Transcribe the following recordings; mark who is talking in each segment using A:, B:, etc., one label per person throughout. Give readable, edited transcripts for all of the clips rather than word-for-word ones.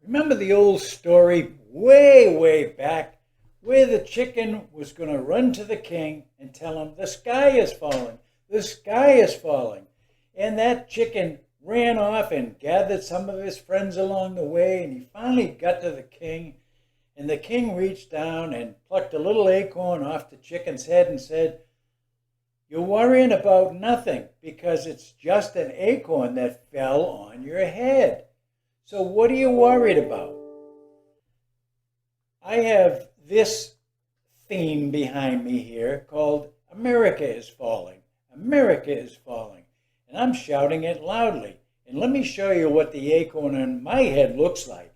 A: Remember the old story way back where the chicken was going to run to the king and tell him, the sky is falling, the sky is falling. And that chicken ran off and gathered some of his friends along the way, and he finally got to the king. And the king reached down and plucked a little acorn off the chicken's head and said, "You're worrying about nothing because it's just an acorn that fell on your head. So what are you worried about?" I have this theme behind me here called America is Falling. America is falling. And I'm shouting it loudly. And let me show you what the acorn on my head looks like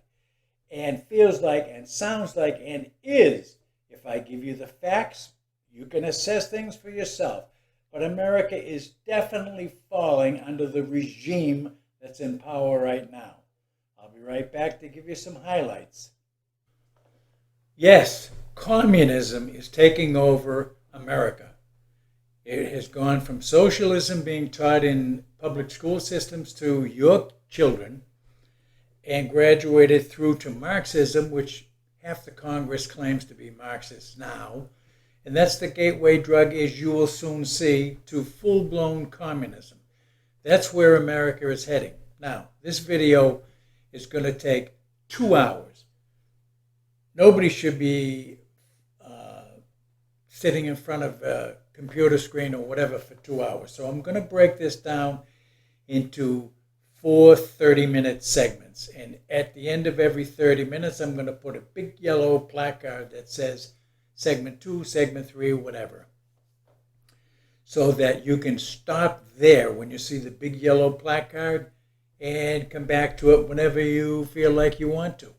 A: and feels like and sounds like and is. If I give you the facts, you can assess things for yourself. But America is definitely falling under the regime that's in power right now. I'll be right back to give you some highlights. Yes, communism is taking over America. It has gone from socialism being taught in public school systems to your children and graduated through to Marxism, which half the Congress claims to be Marxist now. And that's the gateway drug, as you will soon see, to full-blown communism. That's where America is heading. Now, this video is going to take 2 hours. Nobody should be sitting in front of a computer screen or whatever for 2 hours. So I'm going to break this down into 4 30-minute segments. And at the end of every 30 minutes, I'm going to put a big yellow placard that says segment 2, segment 3, whatever. So that you can stop there when you see the big yellow placard and come back to it whenever you feel like you want to.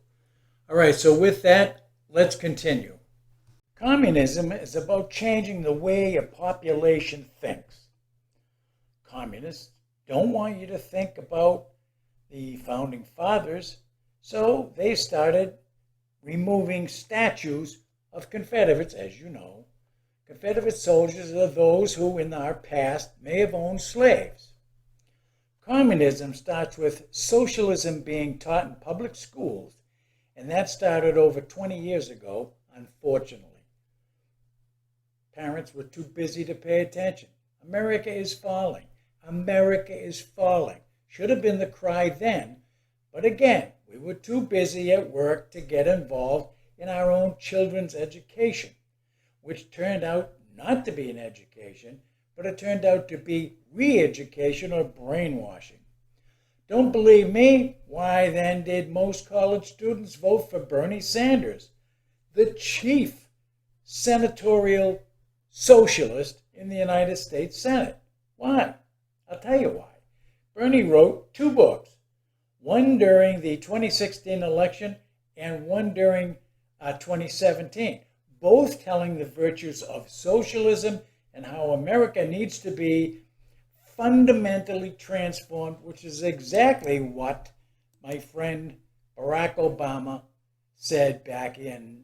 A: All right, so with that, let's continue. Communism is about changing the way a population thinks. Communists don't want you to think about the founding fathers, so they started removing statues of Confederates, as you know. Confederate soldiers are those who in our past may have owned slaves. Communism starts with socialism being taught in public schools, and that started over 20 years ago, unfortunately. Parents were too busy to pay attention. America is falling. America is falling. Should have been the cry then, but again, we were too busy at work to get involved in our own children's education, which turned out not to be an education, but it turned out to be re-education or brainwashing. Don't believe me? Why then did most college students vote for Bernie Sanders, the chief senatorial socialist in the United States Senate? Why? I'll tell you why. Bernie wrote 2 books, one during the 2016 election and one during 2017, both telling the virtues of socialism and how America needs to be fundamentally transformed, which is exactly what my friend Barack Obama said back in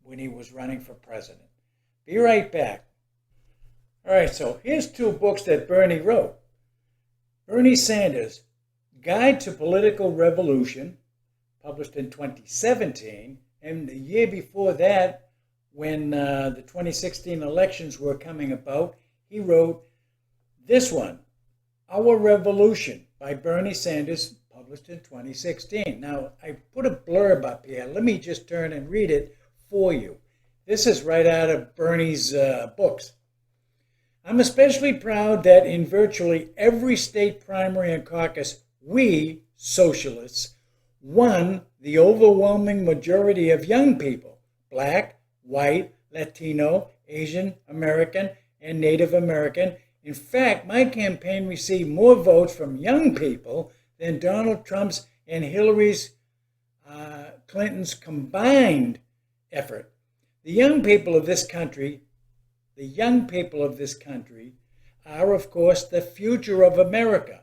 A: when he was running for president. Be right back. All right, so here's 2 books that Bernie wrote. Bernie Sanders, Guide to Political Revolution, published in 2017, and the year before that, when the 2016 elections were coming about, he wrote this one, Our Revolution, by Bernie Sanders, published in 2016. Now, I put a blurb up here. Let me just turn and read it for you. This is right out of Bernie's books. I'm especially proud that in virtually every state primary and caucus, we, socialists, won the overwhelming majority of young people, Black, white, Latino, Asian American, and Native American. In fact, my campaign received more votes from young people than Donald Trump's and Hillary Clinton's combined effort. The young people of this country are, of course, the future of America.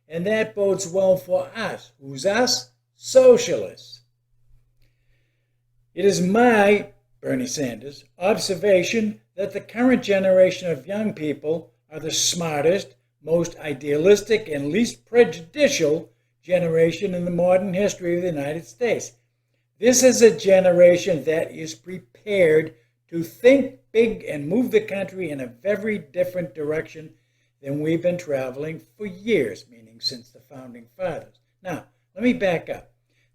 A: And that bodes well for us. Who's us? Socialists. It is my, Bernie Sanders, observation that the current generation of young people are the smartest, most idealistic, and least prejudicial generation in the modern history of the United States. This is a generation that is prepared to think big and move the country in a very different direction than we've been traveling for years, meaning since the Founding Fathers. Now, let me back up.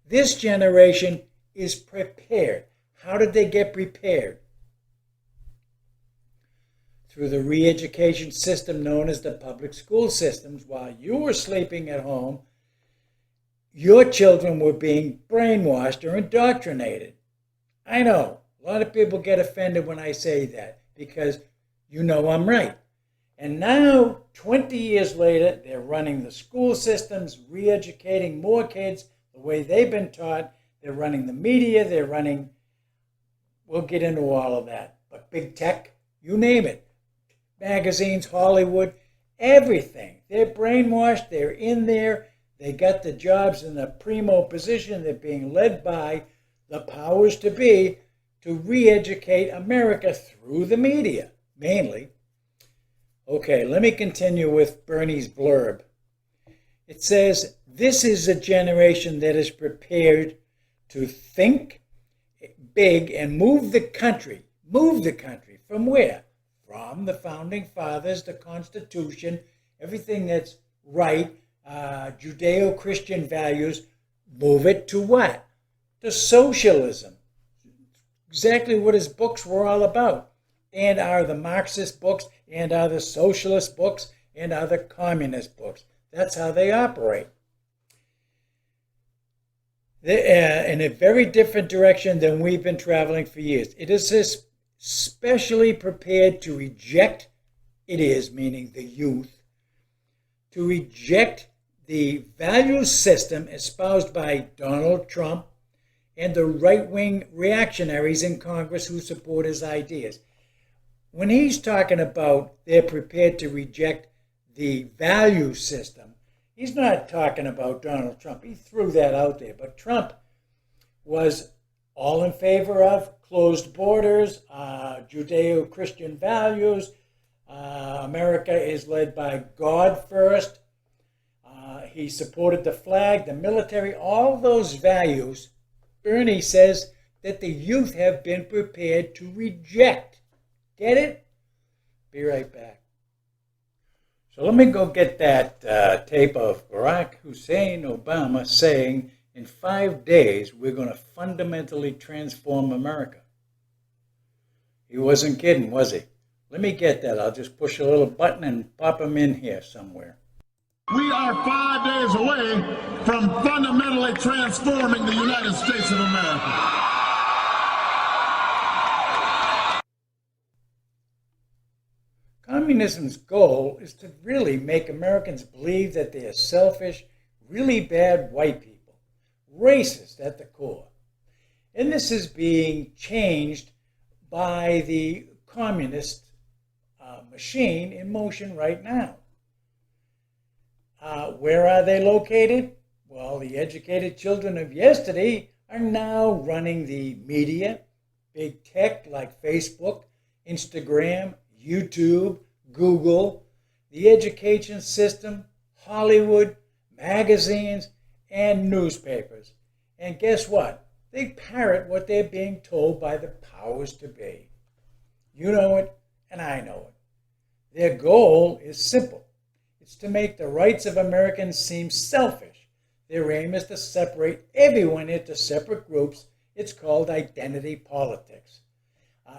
A: This generation is prepared. How did they get prepared? Through the re-education system known as the public school systems. While you were sleeping at home, your children were being brainwashed or indoctrinated. I know, a lot of people get offended when I say that because you know I'm right. And now, 20 years later, they're running the school systems, re-educating more kids the way they've been taught. They're running the media, they're running, we'll get into all of that, but big tech, you name it. Magazines, Hollywood, everything. They're brainwashed, they're in there, they got the jobs in a primo position, they're being led by the powers to be to re-educate America through the media, mainly. Okay, let me continue with Bernie's blurb. It says, this is a generation that is prepared to think big and move the country. Move the country from where? From the Founding Fathers, the Constitution, everything that's right, Judeo-Christian values, move it to what? To socialism. Exactly what his books were all about. And are the Marxist books, and are the socialist books, and are the communist books. That's how they operate. They're in a very different direction than we've been traveling for years. It is especially prepared to reject, it is, meaning the youth, to reject the value system espoused by Donald Trump and the right-wing reactionaries in Congress who support his ideas. When he's talking about they're prepared to reject the value system, he's not talking about Donald Trump. He threw that out there. But Trump was all in favor of closed borders, Judeo-Christian values. America is led by God first. He supported the flag, the military, all those values. Bernie says that the youth have been prepared to reject. Get it? Be right back. So let me go get that tape of Barack Hussein Obama saying, in 5 days, we're going to fundamentally transform America. He wasn't kidding, was he? Let me get that. I'll just push a little button and pop him in here somewhere.
B: We are 5 days away from fundamentally transforming the United States of America.
A: Communism's goal is to really make Americans believe that they are selfish, really bad white people, racist at the core. And this is being changed by the communist machine in motion right now. Where are they located? Well, the educated children of yesterday are now running the media, big tech like Facebook, Instagram, YouTube, Google, the education system, Hollywood, magazines, and newspapers. And guess what? They parrot what they're being told by the powers to be. You know it, and I know it. Their goal is simple. It's to make the rights of Americans seem selfish. Their aim is to separate everyone into separate groups. It's called identity politics.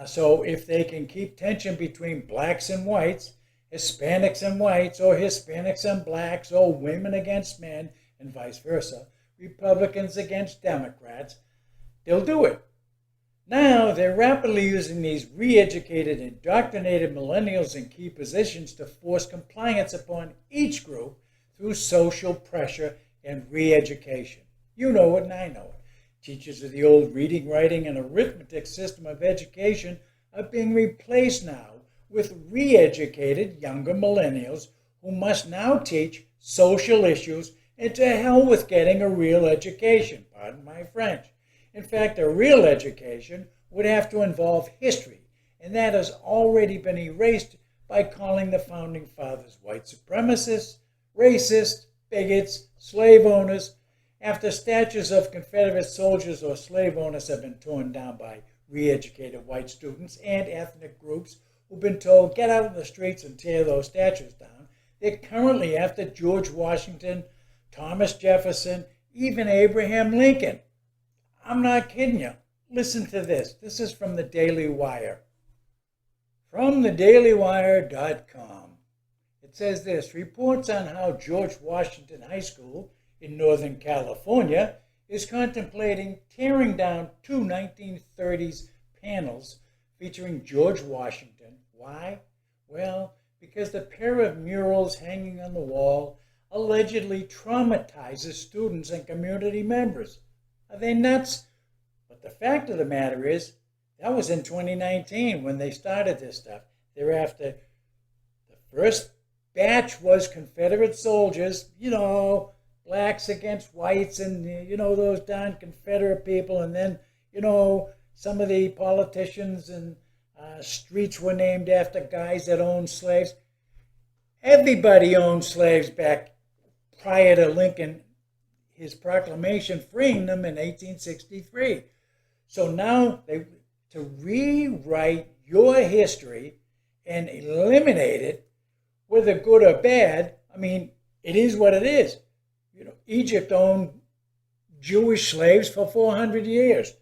A: So if they can keep tension between blacks and whites, Hispanics and whites, or Hispanics and blacks, or women against men, and vice versa, Republicans against Democrats, they'll do it. Now, they're rapidly using these re-educated, indoctrinated millennials in key positions to force compliance upon each group through social pressure and re-education. You know it and I know it. Teachers of the old reading, writing, and arithmetic system of education are being replaced now with re-educated younger millennials who must now teach social issues, and to hell with getting a real education, pardon my French. In fact, a real education would have to involve history, and that has already been erased by calling the Founding Fathers white supremacists, racists, bigots, slave owners, after statues of Confederate soldiers or slave owners have been torn down by re-educated white students and ethnic groups who've been told, get out in the streets and tear those statues down, they're currently after George Washington, Thomas Jefferson, even Abraham Lincoln. I'm not kidding you. Listen to this. This is from the Daily Wire. From thedailywire.com. It says this, reports on how George Washington High School in Northern California is contemplating tearing down two 1930s panels featuring George Washington. Why? Well, because the pair of murals hanging on the wall allegedly traumatizes students and community members. Are they nuts? But the fact of the matter is, that was in 2019 when they started this stuff. Thereafter, the first batch was Confederate soldiers, blacks against whites and, those darn Confederate people. And then, some of the politicians and streets were named after guys that owned slaves. Everybody owned slaves back prior to Lincoln, his proclamation freeing them in 1863. So now to rewrite your history and eliminate it, whether good or bad, it is what it is. Egypt owned Jewish slaves for 400 years.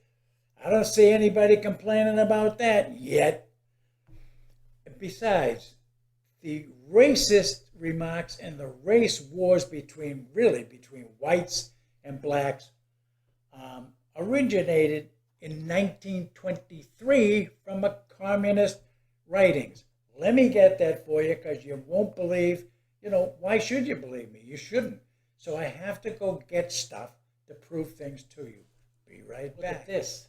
A: I don't see anybody complaining about that yet. Besides, the racist remarks and the race wars between whites and blacks originated in 1923 from a communist writings. Let me get that for you because you won't believe, why should you believe me? You shouldn't. So I have to go get stuff to prove things to you. Be right back. Look at this.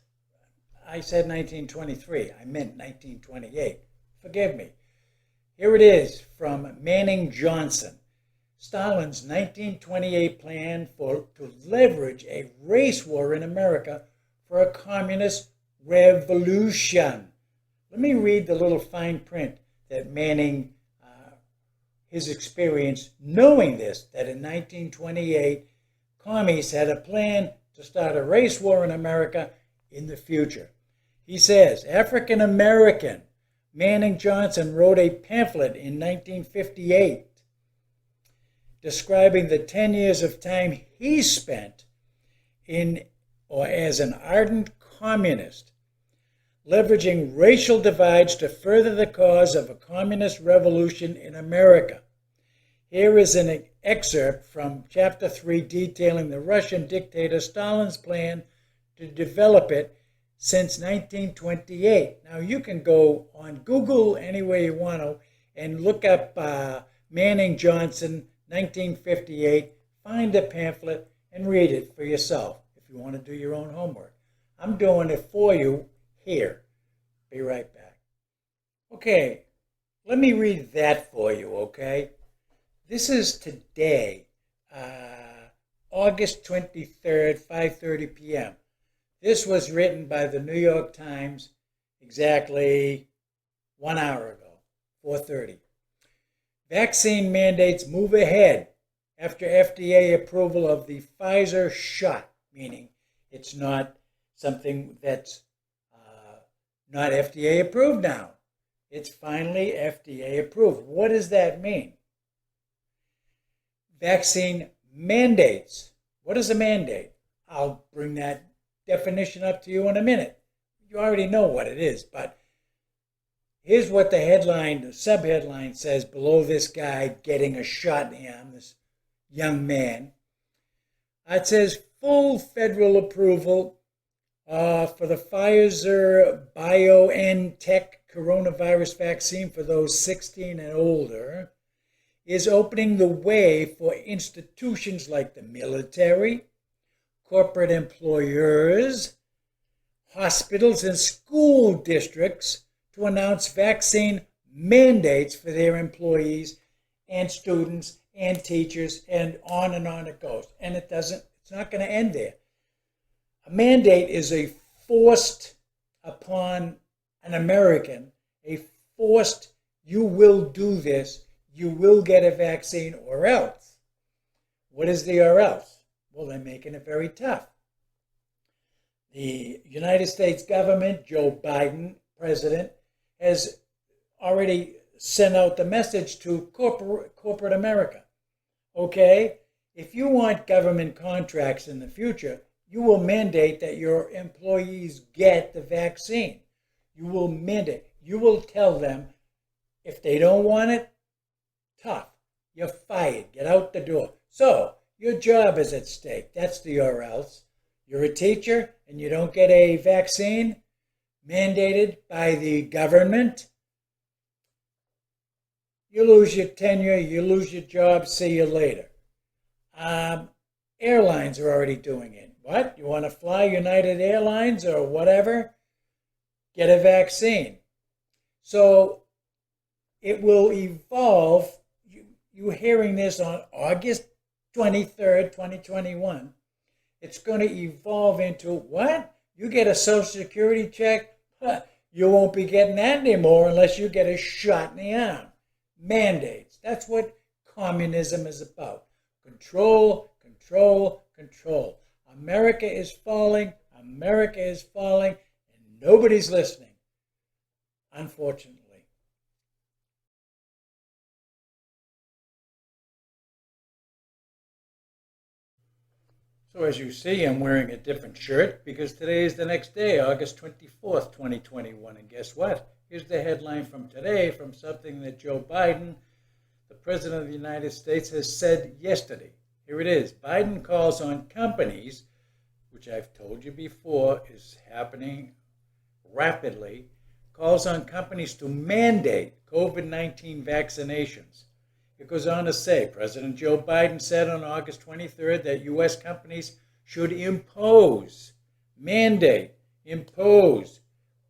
A: I said 1923. I meant 1928. Forgive me. Here it is from Manning Johnson. Stalin's 1928 plan to leverage a race war in America for a communist revolution. Let me read the little fine print that Manning, his experience knowing this, that in 1928, commies had a plan to start a race war in America in the future. He says, African American Manning Johnson wrote a pamphlet in 1958 describing the 10 years of time he spent as an ardent communist, leveraging racial divides to further the cause of a communist revolution in America. Here is an excerpt from Chapter 3 detailing the Russian dictator Stalin's plan to develop it since 1928. Now you can go on Google anywhere you want to and look up Manning Johnson 1958, find the pamphlet and read it for yourself if you want to do your own homework. I'm doing it for you here. Be right back. Okay, let me read that for you, okay? This is today, August 23rd, 5:30 p.m. This was written by the New York Times exactly 1 hour ago, 4:30. Vaccine mandates move ahead after FDA approval of the Pfizer shot, meaning it's not something that's not FDA approved now. It's finally FDA approved. What does that mean? Vaccine mandates. What is a mandate? I'll bring that definition up to you in a minute. You already know what it is, but here's what the sub-headline says below this guy getting a shot in the arm, this young man. It says full federal approval for the Pfizer BioNTech coronavirus vaccine for those 16 and older is opening the way for institutions like the military, corporate employers, hospitals, and school districts to announce vaccine mandates for their employees and students and teachers, and on it goes. And it's not going to end there. A mandate is a forced upon an American, a forced, you will do this, you will get a vaccine or else. What is the or else? Well, they're making it very tough. The United States government, Joe Biden, president, has already sent out the message to corporate America. Okay, if you want government contracts in the future, you will mandate that your employees get the vaccine. You will mandate. You will tell them if they don't want it, tough. You're fired. Get out the door. So your job is at stake. That's the or else. You're a teacher and you don't get a vaccine mandated by the government. You lose your tenure. You lose your job. See you later. Airlines are already doing it. What? You want to fly United Airlines or whatever? Get a vaccine. So it will evolve. You're hearing this on August 23rd, 2021. It's going to evolve into what? You get a Social Security check? You won't be getting that anymore unless you get a shot in the arm. Mandates. That's what communism is about. Control, control, control. America is falling. America is falling. And nobody's listening. Unfortunately. So as you see, I'm wearing a different shirt because today is the next day, August 24th, 2021. And guess what? Here's the headline from today from something that Joe Biden, the President of the United States, has said yesterday. Here it is. Biden calls on companies, which I've told you before is happening rapidly, calls on companies to mandate COVID-19 vaccinations. It goes on to say, President Joe Biden said on August 23rd that U.S. companies should mandate,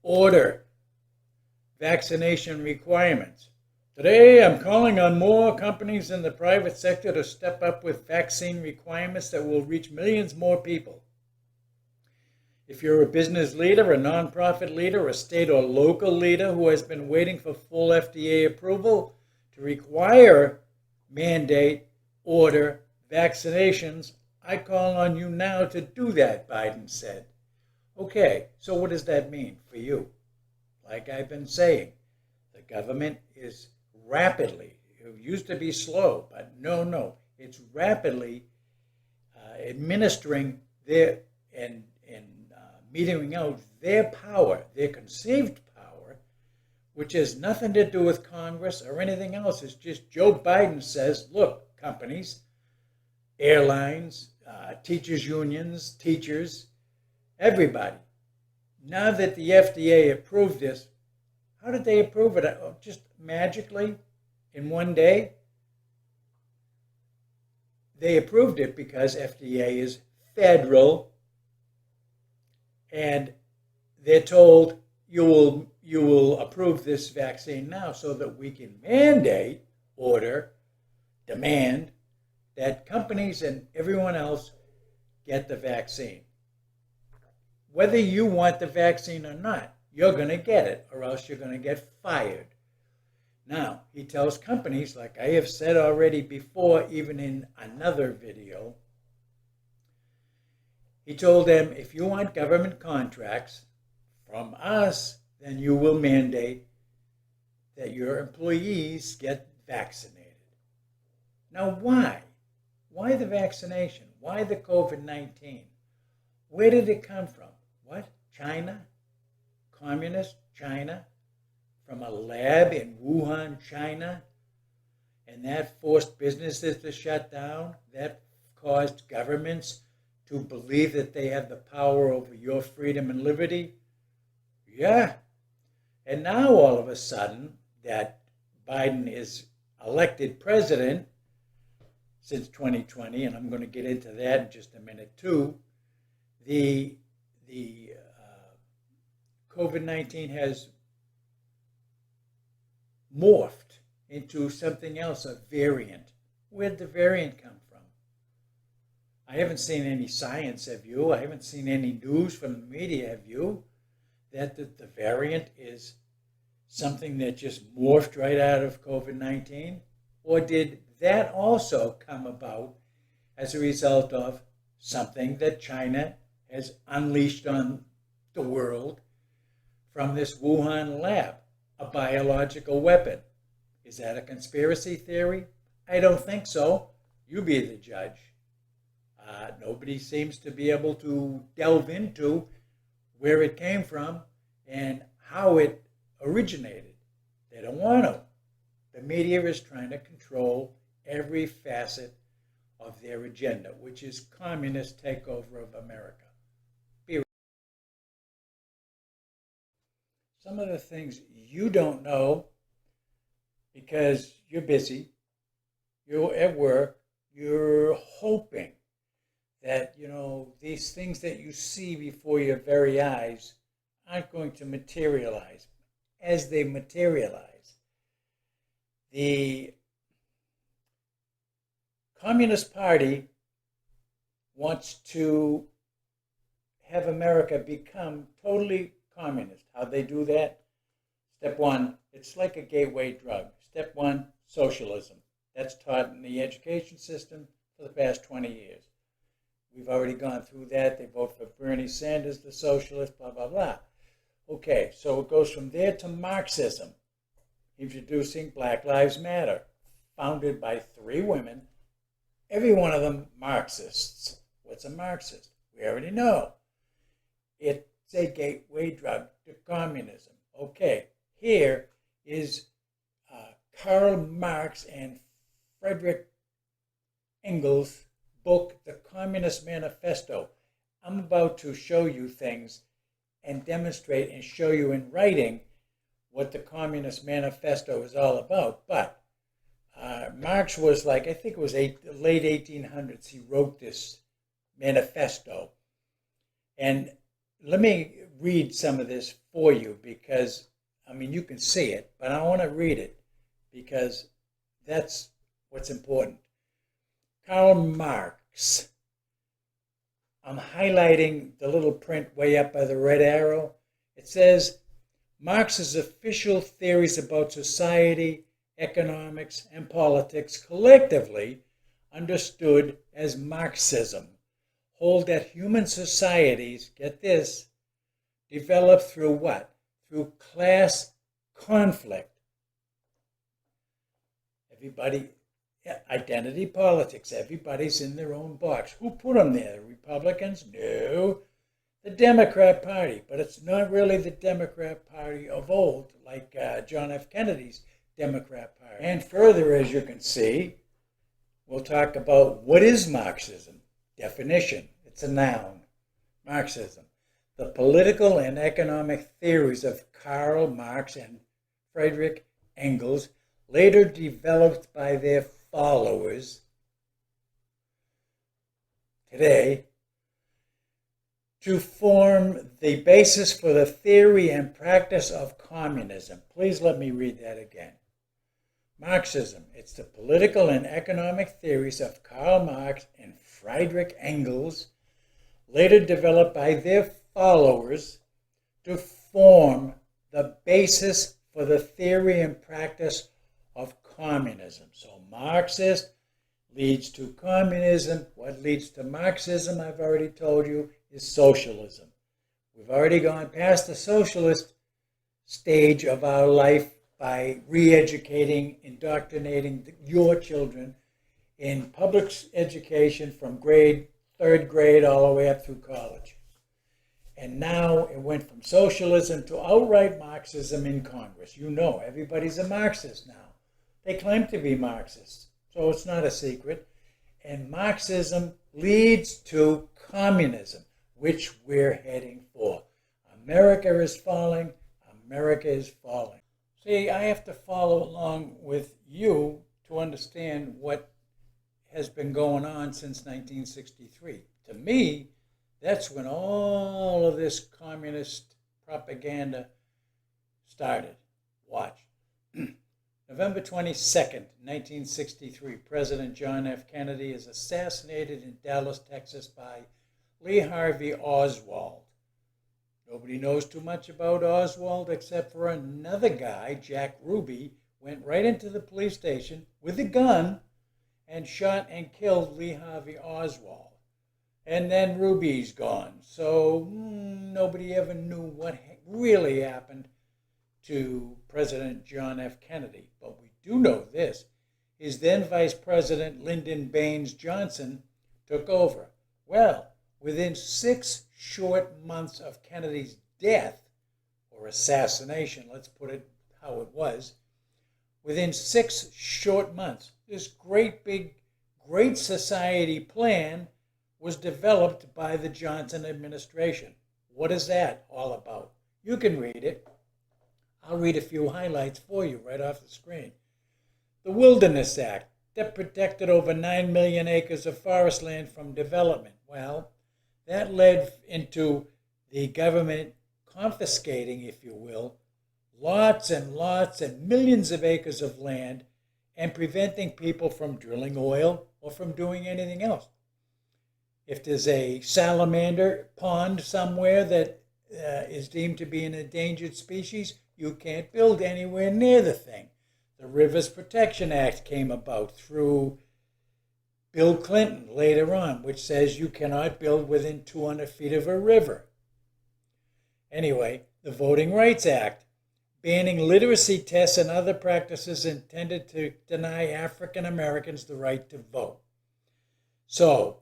A: order vaccination requirements. Today, I'm calling on more companies in the private sector to step up with vaccine requirements that will reach millions more people. If you're a business leader, a nonprofit leader, a state or local leader who has been waiting for full FDA approval to require, mandate, order vaccinations, I call on you now to do that, Biden said. Okay, so what does that mean for you? Like I've been saying, the government is rapidly, it used to be slow, but no, it's rapidly administering their and metering out their power, their conceived power, which has nothing to do with Congress or anything else. It's just Joe Biden says, look, companies, airlines, teachers' unions, teachers, everybody. Now that the FDA approved this, how did they approve it? Just magically in one day? They approved it because FDA is federal, and they're told you will approve this vaccine now so that we can mandate, order, demand that companies and everyone else get the vaccine. Whether you want the vaccine or not, you're going to get it, or else you're going to get fired. Now, he tells companies, like I have said already before, even in another video, he told them, if you want government contracts from us, then you will mandate that your employees get vaccinated. Now, why? Why the vaccination? Why the COVID-19? Where did it come from? What? China? Communist China? From a lab in Wuhan, China? And that forced businesses to shut down? That caused governments to believe that they have the power over your freedom and liberty? Yeah. And now all of a sudden that Biden is elected president since 2020, and I'm going to get into that in just a minute too, the COVID-19 has morphed into something else, a variant. Where'd the variant come from? I haven't seen any science, have you? I haven't seen any news from the media, have you? That the variant is something that just morphed right out of COVID-19? Or did that also come about as a result of something that China has unleashed on the world from this Wuhan lab, a biological weapon. Is that a conspiracy theory? I don't think so. You be the judge. Nobody seems to be able to delve into where it came from and how it originated. They don't want to. The media is trying to control every facet of their agenda, which is communist takeover of America. Some of the things you don't know because you're busy, you're at work, you're hoping that, these things that you see before your very eyes aren't going to materialize. As they materialize, the Communist Party wants to have America become totally communist. How they do that? Step one, it's like a gateway drug. Step one, socialism. That's taught in the education system for the past 20 years. We've already gone through that. They vote for Bernie Sanders, the socialist, blah, blah, blah. Okay, so it goes from there to Marxism, introducing Black Lives Matter, founded by 3 women, every one of them Marxists. What's a Marxist? We already know. It's a gateway drug to communism. Okay, here is Karl Marx and Friedrich Engels' book, The Communist Manifesto. I'm about to show you things and demonstrate and show you in writing what the Communist Manifesto is all about. But Marx was I think it was late 1800s, he wrote this manifesto. And let me read some of this for you because, you can see it, but I want to read it because that's what's important. Karl Marx. I'm highlighting the little print way up by the red arrow. It says, Marx's official theories about society, economics, and politics, collectively understood as Marxism, hold that human societies, get this, develop through what? Through class conflict. Everybody, identity politics, everybody's in their own box. Who put them there? The Republicans? No. The Democrat Party. But it's not really the Democrat Party of old, like John F. Kennedy's Democrat Party. And further, as you can see, we'll talk about what is Marxism. Definition. It's a noun. Marxism. The political and economic theories of Karl Marx and Friedrich Engels, later developed by their followers today, to form the basis for the theory and practice of communism. Please let me read that again. Marxism, it's the political and economic theories of Karl Marx and Friedrich Engels, later developed by their followers to form the basis for the theory and practice of communism. So Marxist leads to communism. What leads to Marxism, I've already told you, is socialism. We've already gone past the socialist stage of our life by re-educating, indoctrinating your children in public education from third grade all the way up through college. And now it went from socialism to outright Marxism in Congress. Everybody's a Marxist now. They claim to be Marxists, so it's not a secret. And Marxism leads to communism, which we're heading for. America is falling. America is falling. See, I have to follow along with you to understand what has been going on since 1963. To me, that's when all of this communist propaganda started. Watch. November 22nd, 1963, President John F. Kennedy is assassinated in Dallas, Texas by Lee Harvey Oswald. Nobody knows too much about Oswald except for another guy, Jack Ruby, went right into the police station with a gun and shot and killed Lee Harvey Oswald. And then Ruby's gone. So nobody ever knew what really happened to President John F. Kennedy. But we do know this. His then Vice President Lyndon Baines Johnson took over. Well, within 6 short months of Kennedy's death, or assassination, let's put it how it was, within 6 short months, this great society plan was developed by the Johnson administration. What is that all about? You can read it. I'll read a few highlights for you right off the screen. The Wilderness Act that protected over 9 million acres of forest land from development. Well, that led into the government confiscating, if you will, lots and lots and millions of acres of land and preventing people from drilling oil or from doing anything else. If there's a salamander pond somewhere that is deemed to be an endangered species, you can't build anywhere near the thing. The Rivers Protection Act came about through Bill Clinton later on, which says you cannot build within 200 feet of a river. Anyway, the Voting Rights Act, banning literacy tests and other practices intended to deny African Americans the right to vote. So,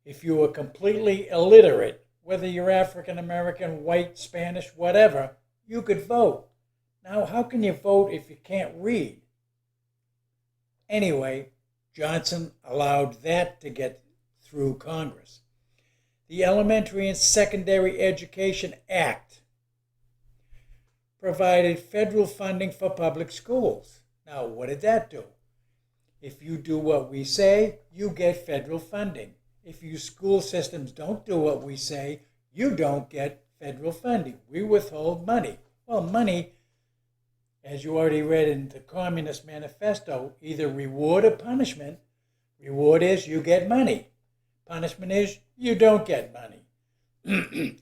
A: if you were completely illiterate, whether you're African American, white, Spanish, whatever, you could vote. Now, how can you vote if you can't read? Anyway, Johnson allowed that to get through Congress. The Elementary and Secondary Education Act provided federal funding for public schools. Now, what did that do? If you do what we say, you get federal funding. If your school systems don't do what we say, you don't get federal funding. We withhold money. Well, money, as you already read in the Communist Manifesto, either reward or punishment. Reward is you get money. Punishment is you don't get money.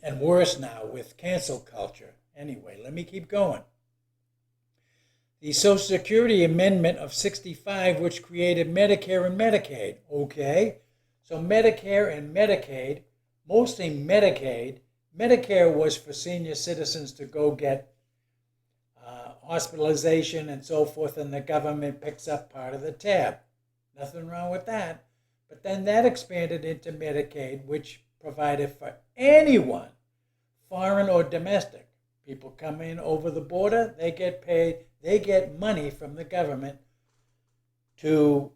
A: And worse now with cancel culture. Anyway, let me keep going. The Social Security Amendment of 65, which created Medicare and Medicaid. Okay. So Medicare and Medicaid, mostly Medicaid. Medicare was for senior citizens to go get hospitalization and so forth, and the government picks up part of the tab. Nothing wrong with that. But then that expanded into Medicaid, which provided for anyone, foreign or domestic. People come in over the border, they get paid, they get money from the government to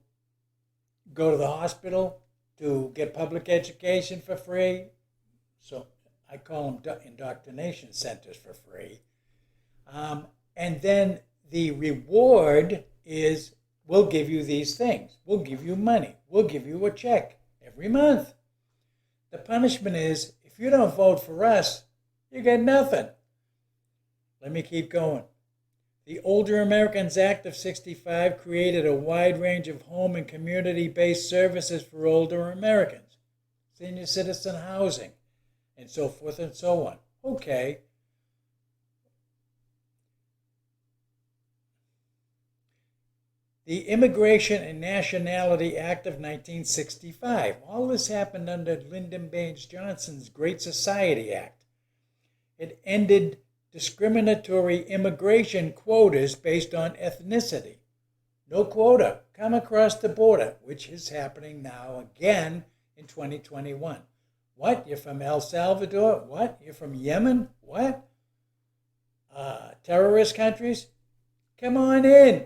A: go to the hospital, to get public education for free. So I call them indoctrination centers for free. And then the reward is, we'll give you these things. We'll give you money. We'll give you a check every month. The punishment is, if you don't vote for us, you get nothing. Let me keep going. The Older Americans Act of 65 created a wide range of home and community-based services for older Americans, senior citizen housing, and so forth and so on. Okay. The Immigration and Nationality Act of 1965. All this happened under Lyndon Baines Johnson's Great Society Act. It ended discriminatory immigration quotas based on ethnicity. No quota. Come across the border, which is happening now again in 2021. What? You're from El Salvador? What? You're from Yemen? What? Terrorist countries? Come on in.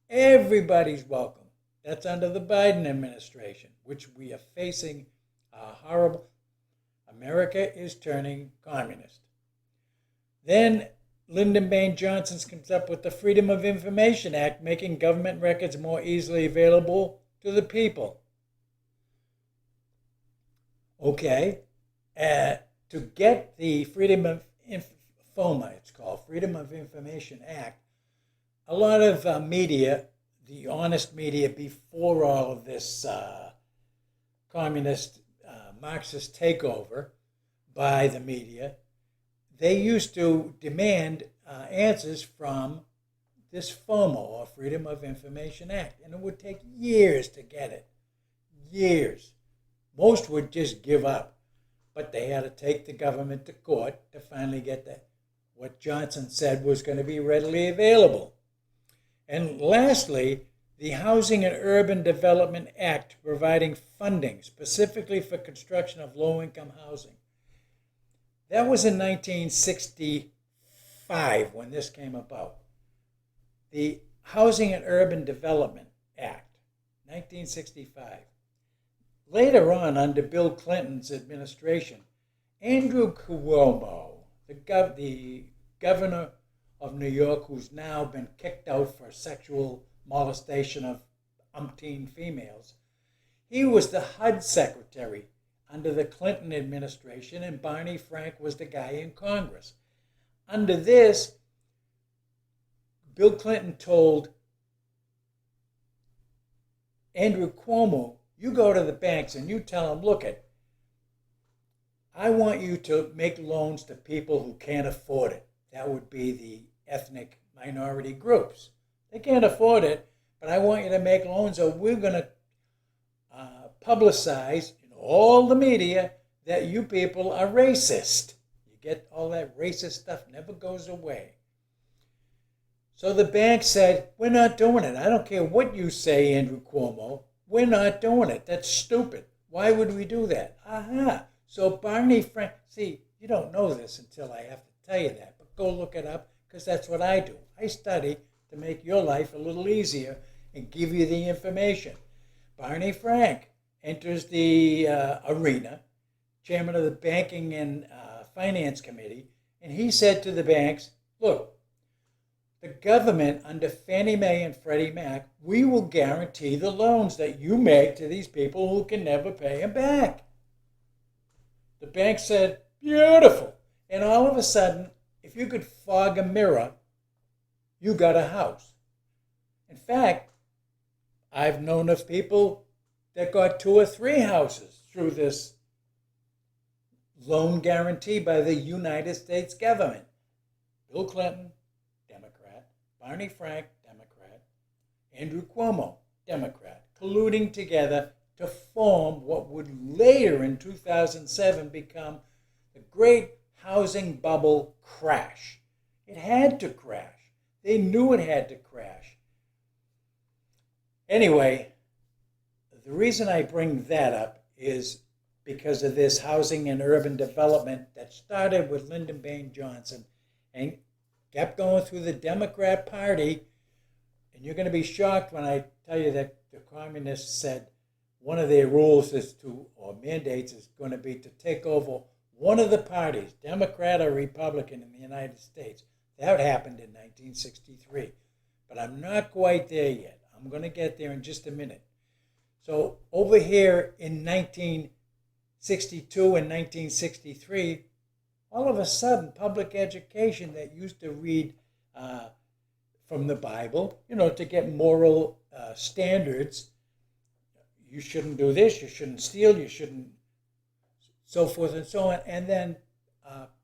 A: Everybody's welcome. That's under the Biden administration, which we are facing a horrible. America is turning communist. Then Lyndon Baines Johnson comes up with the Freedom of Information Act, making government records more easily available to the people. Okay, to get the Freedom of FOMA, it's called Freedom of Information Act, a lot of media, the honest media before all of this communist Marxist takeover by the media, they used to demand answers from this FOMO, or Freedom of Information Act, and it would take years to get it. years. Most would just give up, but they had to take the government to court to finally get what Johnson said was going to be readily available. And lastly, the Housing and Urban Development Act providing funding specifically for construction of low-income housing. That was in 1965 when this came about. The Housing and Urban Development Act, 1965. Later on, under Bill Clinton's administration, Andrew Cuomo, the governor of New York, who's now been kicked out for sexual molestation of umpteen females, he was the HUD secretary under the Clinton administration, and Barney Frank was the guy in Congress. Under this, Bill Clinton told Andrew Cuomo, you go to the banks and you tell them, look, I want you to make loans to people who can't afford it. That would be the ethnic minority groups. They can't afford it, but I want you to make loans, or we're going to publicize in all the media that you people are racist. You get all that racist stuff, never goes away. So the bank said, we're not doing it. I don't care what you say, Andrew Cuomo. We're not doing it. That's stupid. Why would we do that? Aha. So Barney Frank, see, you don't know this until I have to tell you that, but go look it up, because that's what I do. I study to make your life a little easier and give you the information. Barney Frank enters the arena, chairman of the Banking and Finance Committee, and he said to the banks, look, the government under Fannie Mae and Freddie Mac, we will guarantee the loans that you make to these people who can never pay them back. The bank said, beautiful. And all of a sudden, if you could fog a mirror, you got a house. In fact, I've known of people that got 2 or 3 houses through this loan guarantee by the United States government. Bill Clinton, Democrat. Barney Frank, Democrat. Andrew Cuomo, Democrat. Colluding together to form what would later in 2007 become the great housing bubble crash. It had to crash. They knew it had to crash. Anyway, the reason I bring that up is because of this housing and urban development that started with Lyndon Baines Johnson and kept going through the Democrat Party. And you're going to be shocked when I tell you that the communists said one of their rules is to, or mandates is going to be to take over one of the parties, Democrat or Republican, in the United States. That happened in 1963. But I'm not quite there yet. I'm going to get there in just a minute. So over here in 1962 and 1963, all of a sudden, public education that used to read from the Bible, to get moral standards, you shouldn't do this, you shouldn't steal, you shouldn't, so forth and so on. And then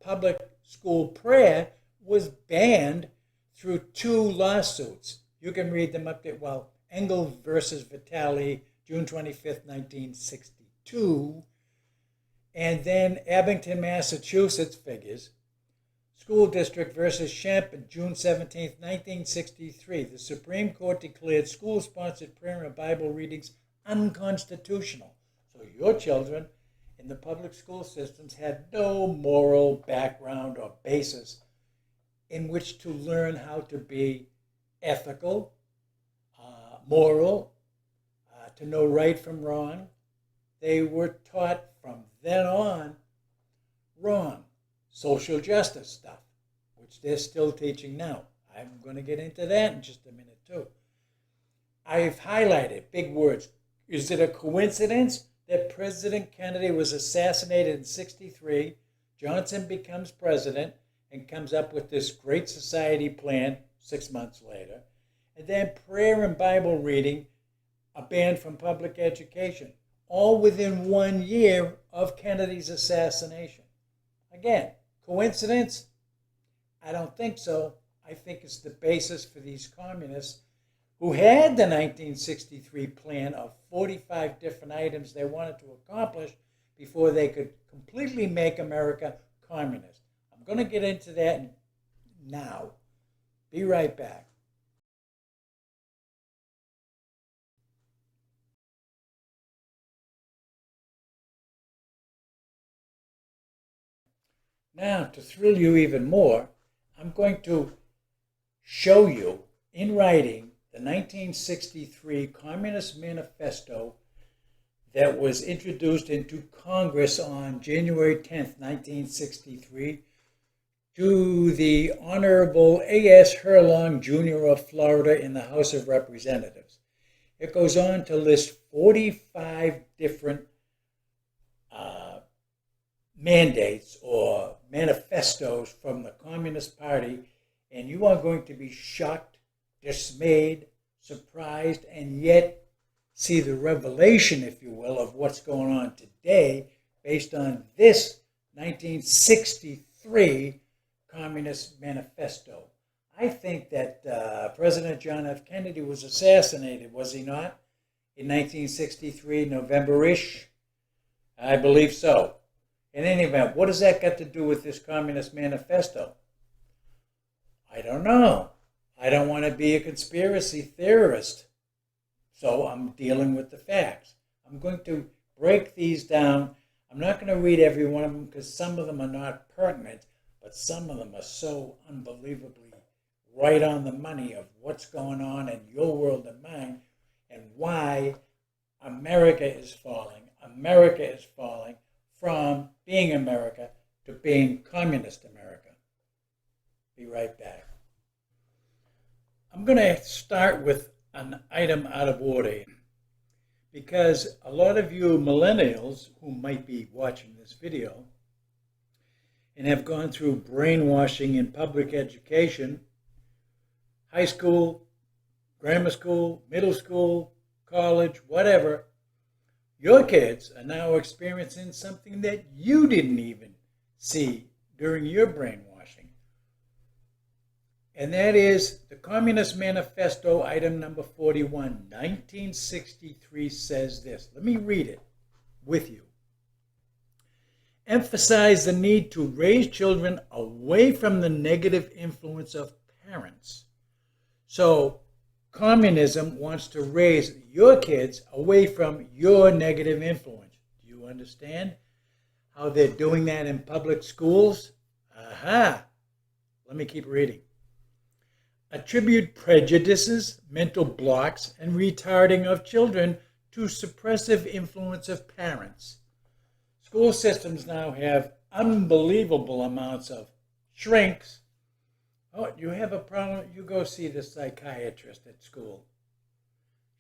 A: public school prayer was banned through 2 lawsuits. You can read them up there. Well, Engel versus Vitale, June 25th, 1962. And then Abington, Massachusetts figures. School District versus Shemp, June 17th, 1963. The Supreme Court declared school-sponsored prayer and Bible readings unconstitutional. So your children in the public school systems had no moral background or basis in which to learn how to be ethical, moral, to know right from wrong. They were taught from then on wrong social justice stuff, which they're still teaching now. I'm going to get into that in just a minute too. I've highlighted big words. Is it a coincidence that President Kennedy was assassinated in 1963, Johnson becomes president and comes up with this Great Society plan 6 months later, and then prayer and Bible reading are banned from public education, all within 1 year of Kennedy's assassination? Again, coincidence? I don't think so. I think it's the basis for these communists who had the 1963 plan of 45 different items they wanted to accomplish before they could completely make America communist. I'm going to get into that now. Be right back. Now, to thrill you even more, I'm going to show you in writing the 1963 Communist Manifesto that was introduced into Congress on January 10th, 1963, to the Honorable A.S. Herlong, Jr. of Florida in the House of Representatives. It goes on to list 45 different mandates or manifestos from the Communist Party, and you are going to be shocked, dismayed, surprised, and yet see the revelation, if you will, of what's going on today based on this 1963 Communist Manifesto. I think that President John F. Kennedy was assassinated, was he not? In 1963, November-ish? I believe so. In any event, what does that got to do with this Communist Manifesto? I don't know. I don't want to be a conspiracy theorist, so I'm dealing with the facts. I'm going to break these down. I'm not going to read every one of them because some of them are not pertinent, but some of them are so unbelievably right on the money of what's going on in your world and mine and why America is falling. America is falling from being America to being communist America. Be right back. I'm going to start with an item out of order because a lot of you millennials who might be watching this video and have gone through brainwashing in public education, high school, grammar school, middle school, college, whatever, your kids are now experiencing something that you didn't even see during your brainwashing. And that is the Communist Manifesto, item number 41, 1963 says this. Let me read it with you. Emphasize the need to raise children away from the negative influence of parents. So, communism wants to raise your kids away from your negative influence. Do you understand how they're doing that in public schools? Aha! Let me keep reading. Attribute prejudices, mental blocks, and retarding of children to suppressive influence of parents. School systems now have unbelievable amounts of shrinks. Oh, you have a problem? You go see the psychiatrist at school.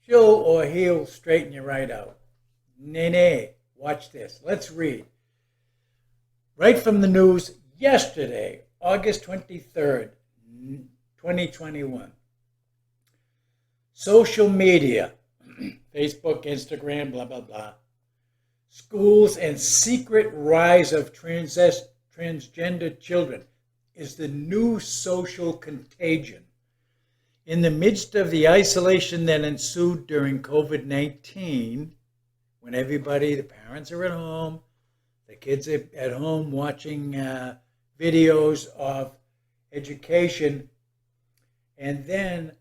A: She'll or he'll straighten you right out. Nay, watch this. Let's read. Right from the news yesterday, August 23rd, 2021. Social media, Facebook, Instagram, blah, blah, blah. Schools and secret rise of transgender children is the new social contagion. In the midst of the isolation that ensued during COVID-19, when everybody, the parents are at home, the kids are at home watching videos of education, and then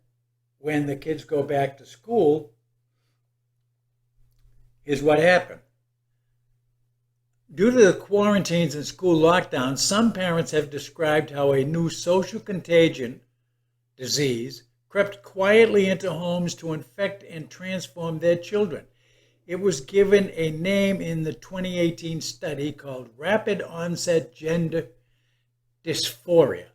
A: when the kids go back to school, here's what happened. Due to the quarantines and school lockdowns, some parents have described how a new social contagion disease crept quietly into homes to infect and transform their children. It was given a name in the 2018 study called Rapid Onset Gender Dysphoria.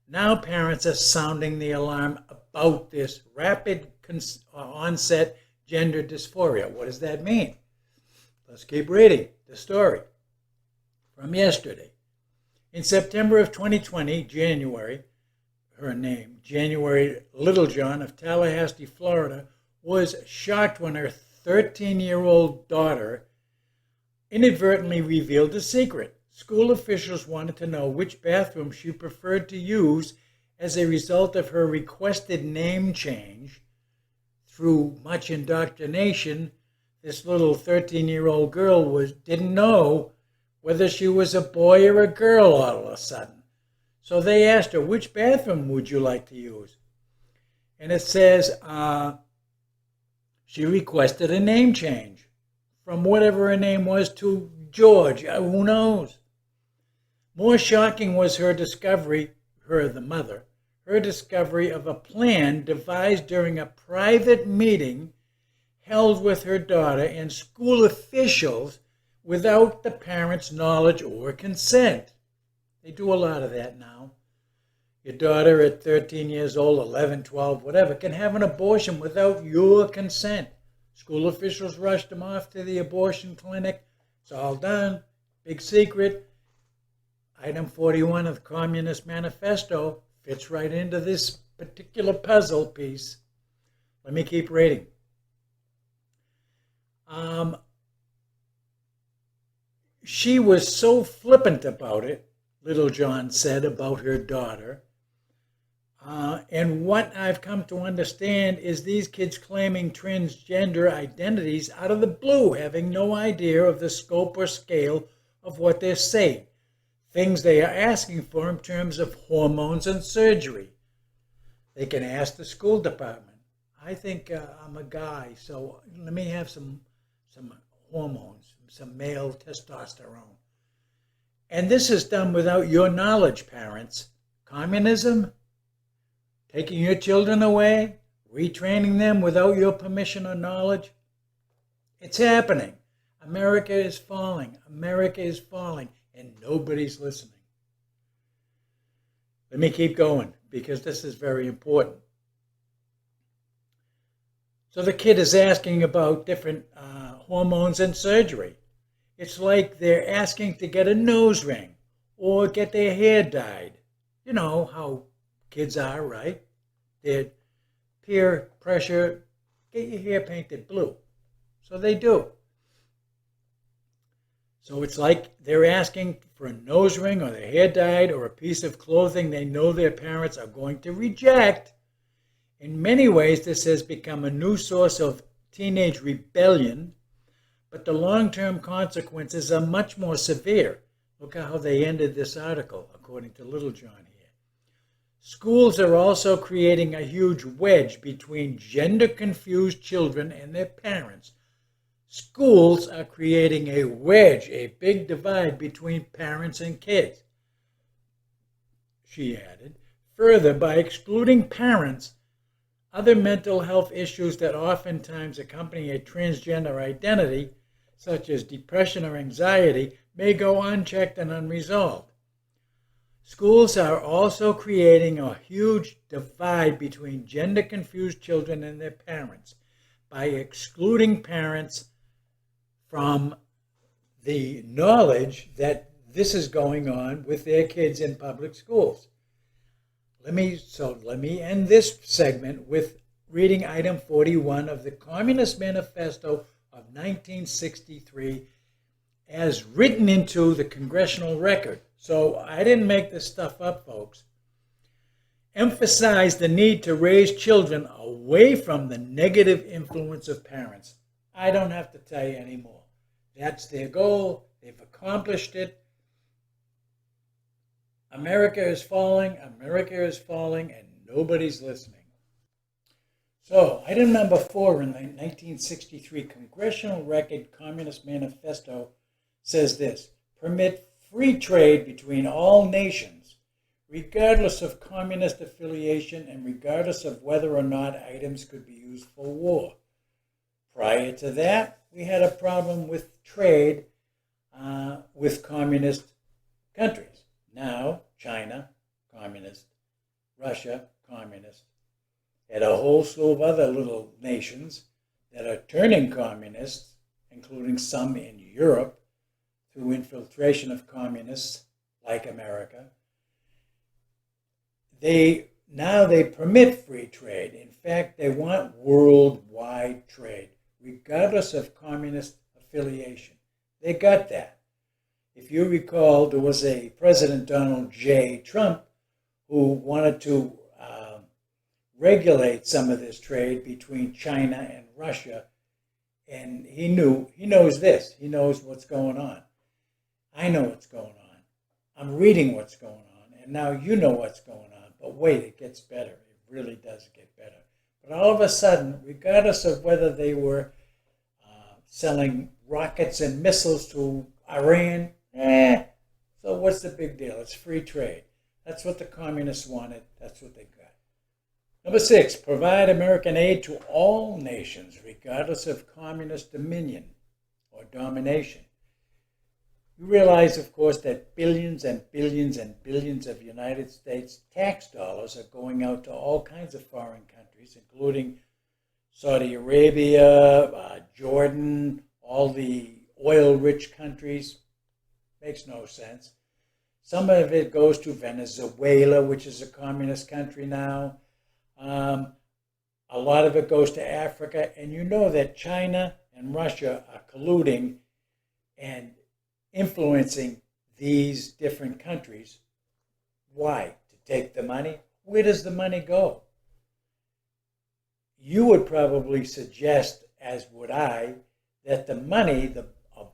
A: Now parents are sounding the alarm about this rapid onset gender dysphoria. What does that mean? Let's keep reading the story from yesterday. In September of 2020, January Littlejohn of Tallahassee, Florida, was shocked when her 13-year-old daughter inadvertently revealed a secret. School officials wanted to know which bathroom she preferred to use as a result of her requested name change through much indoctrination, this little 13-year-old girl didn't know whether she was a boy or a girl all of a sudden. So they asked her, which bathroom would you like to use? And it says she requested a name change from whatever her name was to George. Who knows? More shocking was her discovery, the mother, her discovery of a plan devised during a private meeting held with her daughter and school officials without the parents' knowledge or consent. They do a lot of that now. Your daughter at 13 years old, 11, 12, whatever, can have an abortion without your consent. School officials rushed them off to the abortion clinic. It's all done. Big secret. Item 41 of the Communist Manifesto fits right into this particular puzzle piece. Let me keep reading. She was so flippant about it, Little John said about her daughter. And what I've come to understand is these kids claiming transgender identities out of the blue, having no idea of the scope or scale of what they're saying. Things they are asking for in terms of hormones and surgery. They can ask the school department. I think I'm a guy, so let me have some hormones, some male testosterone. And this is done without your knowledge, parents. Communism? Taking your children away? Retraining them without your permission or knowledge? It's happening. America is falling. America is falling. And nobody's listening. Let me keep going because this is very important. So the kid is asking about different hormones and surgery. It's like they're asking to get a nose ring or get their hair dyed. You know how kids are, right? They're peer pressure, get your hair painted blue. So they do. So it's like they're asking for a nose ring or their hair dyed or a piece of clothing they know their parents are going to reject. In many ways, this has become a new source of teenage rebellion, but the long-term consequences are much more severe. Look at how they ended this article, according to Little John here. Schools are also creating a huge wedge between gender-confused children and their parents. Schools are creating a wedge, a big divide between parents and kids. She added, further, by excluding parents, other mental health issues that oftentimes accompany a transgender identity, such as depression or anxiety, may go unchecked and unresolved. Schools are also creating a huge divide between gender-confused children and their parents by excluding parents from the knowledge that this is going on with their kids in public schools. Let me end this segment with reading item 41 of the Communist Manifesto of 1963 as written into the congressional record. So I didn't make this stuff up, folks. Emphasize the need to raise children away from the negative influence of parents. I don't have to tell you anymore. That's their goal. They've accomplished it. America is falling, and nobody's listening. So, item number 4 in the 1963 Congressional Record Communist Manifesto says this: permit free trade between all nations, regardless of communist affiliation and regardless of whether or not items could be used for war. Prior to that, we had a problem with trade with communist countries. Now, China, communist, Russia, communist, and a whole slew of other little nations that are turning communist, including some in Europe, through infiltration of communists like America. They permit free trade. In fact, they want worldwide trade, regardless of communist affiliation. They got that. If you recall, there was a President Donald J. Trump who wanted to regulate some of this trade between China and Russia. And he knows this. He knows what's going on. I know what's going on. I'm reading what's going on. And now you know what's going on. But wait, it gets better. It really does get better. But all of a sudden, regardless of whether they were selling rockets and missiles to Iran, so what's the big deal? It's free trade. That's what the communists wanted. That's what they got. Number 6, provide American aid to all nations, regardless of communist dominion or domination. You realize, of course, that billions and billions and billions of United States tax dollars are going out to all kinds of foreign countries, including Saudi Arabia, Jordan, all the oil-rich countries. Makes no sense. Some of it goes to Venezuela, which is a communist country now. A lot of it goes to Africa. And you know that China and Russia are colluding and influencing these different countries. Why? To take the money? Where does the money go? You would probably suggest, as would I, that the money, a